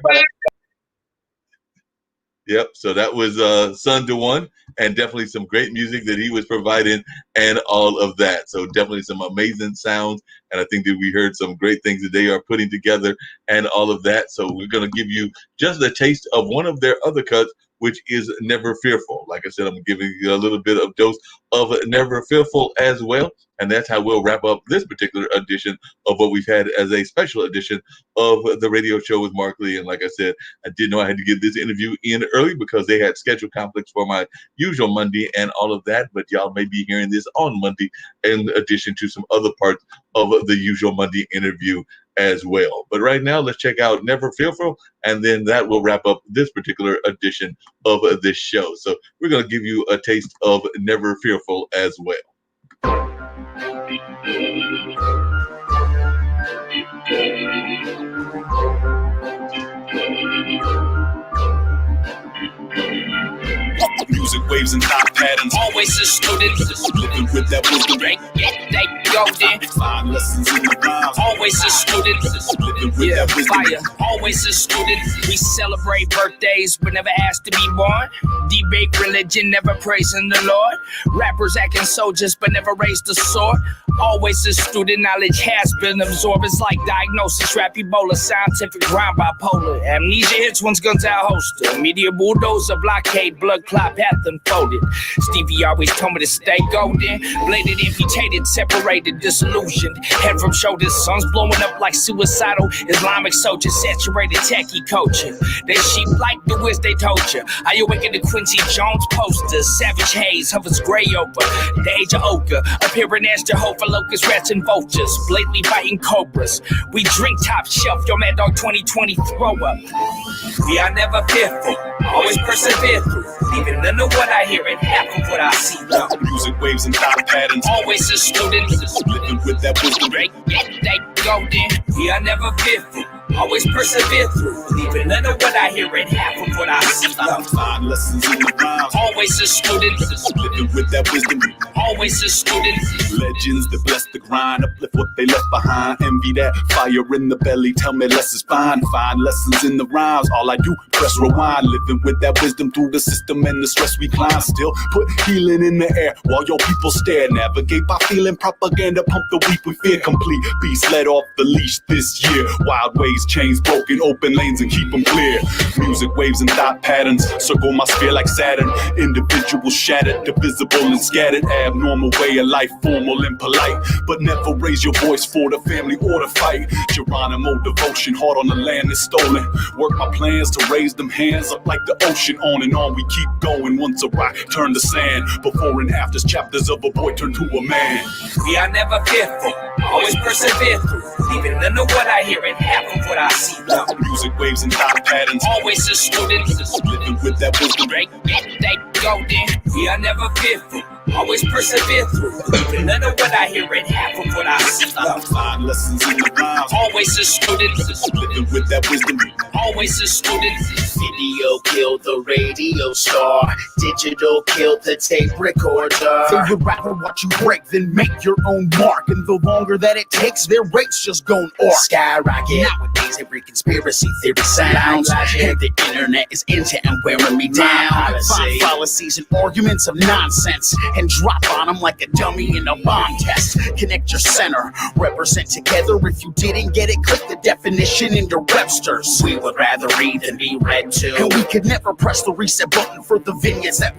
Yep. So that was Son DeJuan, and definitely some great music that he was providing and all of that. So definitely some amazing sounds. And I think that we heard some great things that they are putting together and all of that. So we're going to give you just a taste of one of their other cuts, which is Never Fearful. Like I said, I'm giving you a little bit of dose of Never Fearful as well. And that's how we'll wrap up this particular edition of what we've had as a special edition of the radio show with Mark Lee. And like I said, I did know I had to get this interview in early because they had schedule conflicts for my usual Monday and all of that. But y'all may be hearing this on Monday in addition to some other parts of the usual Monday interview as well. But right now, let's check out Never Fearful, and then that will wrap up this particular edition of this show. So we're going to give you a taste of Never Fearful as well. Music waves and thought patterns. Always a student. Living with that wisdom. They golden. Find lessons in the rhymes. Always a student. Living with that wisdom. Fire. Always a student. We celebrate birthdays, but never asked to be born. Debate religion, never praising the Lord. Rappers acting soldiers, but never raised a sword. Always a student, knowledge has been absorbed. It's like diagnosis, rap Ebola, scientific ground bipolar. Amnesia hits one's guns out holster. Media bulldozer, blockade, blood clot, path unfolded. Stevie always told me to stay golden. Bladed, amputated, separated, disillusioned. Head from shoulders, sun's blowing up like suicidal. Islamic soldiers, saturated techie culture. They sheep like the whiz they told you. I awaken the Quincy Jones posters. Savage haze hovers gray over the age of ochre. Appearing as Jehovah. Locusts, rats, and vultures, blatantly biting cobras. We drink top shelf, your Mad Dog 2020 throw up. We are never fearful, always persevere through. Even none of what I hear and half of what I see. Though. Music waves and thought patterns. Always a student, living with that wisdom. They golden. We are never fearful. Always persevere through. Even none of what I hear and half of what I see. Find lessons in the rhymes. Always a student. Living with that wisdom. Always a student. Legends that bless the grind. Uplift what they left behind. Envy that fire in the belly. Tell me less is fine. Find lessons in the rhymes. All I do, press rewind. Living with that wisdom through the system and the stress we climb. Still put healing in the air while your people stare. Navigate by feeling propaganda. Pump the weak we fear. Complete beast let off the leash this year. Wild ways. Chains broken, open lanes and keep them clear. Music waves and thought patterns circle my sphere like Saturn. Individuals shattered, divisible and scattered. Abnormal way of life, formal and polite, but never raise your voice for the family or the fight. Geronimo devotion, heart on the land is stolen. Work my plans to raise them hands up like the ocean. On and on we keep going. Once a rock turned to sand. Before and after chapters of a boy turned to a man. We are never fearful, always persevere through. Even none of what I hear and half of what I see. Though. Music waves and thought patterns. Always a student, living with that wisdom. They golden. We are never fearful. always persevere through. Even none of what I hear and half of what I see. 5 lessons in the rhymes. Always a student, Living with that wisdom. always a student. Video killed the radio star. Digital killed the tape recorder. They would rather watch you break than make your own mark. And the longer that it takes, their rates just gon' arc. Skyrocket. Nowadays every conspiracy theory sounds. And the internet is into and wearing me down. Find fallacies and arguments of nonsense and drop on them like a dummy in a bomb test. Connect your center, represent together. If you didn't get it, click the definition into Webster's. We would rather read than be read to. And we could never press the reset button for the vignettes that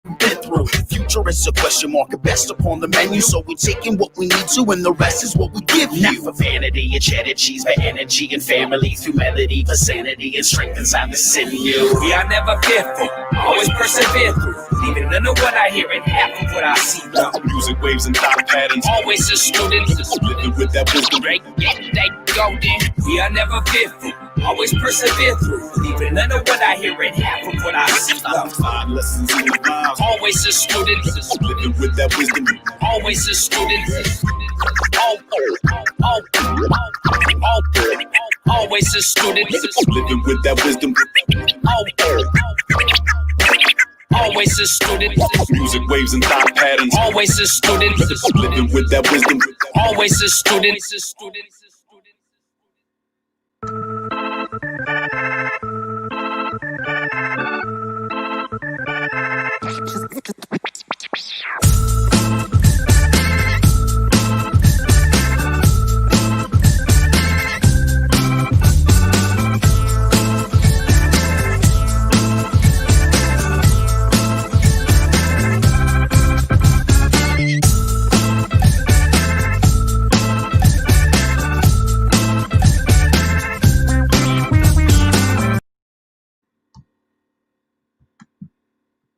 we've been through. Future is a question mark at best upon the menu. So we take in what we need to and the rest is what we give you. Not for vanity and cheddar cheese, for energy and family. Through melody, for sanity and strength inside the sinew. We are never fearful, always persevere through. Leaving none of what I hear and half of what I see. Music waves and thought patterns. Always a student, Living with that wisdom. they go then. We are never fearful, always persevere through. Leaving none of what I hear and half of what I see. 5 lessons in the rhymes. Always a student, Living with that wisdom. always a student. Always a student. Living with that wisdom. Always a student. Music waves and thought patterns. Always a student. Living with that wisdom. Always a student.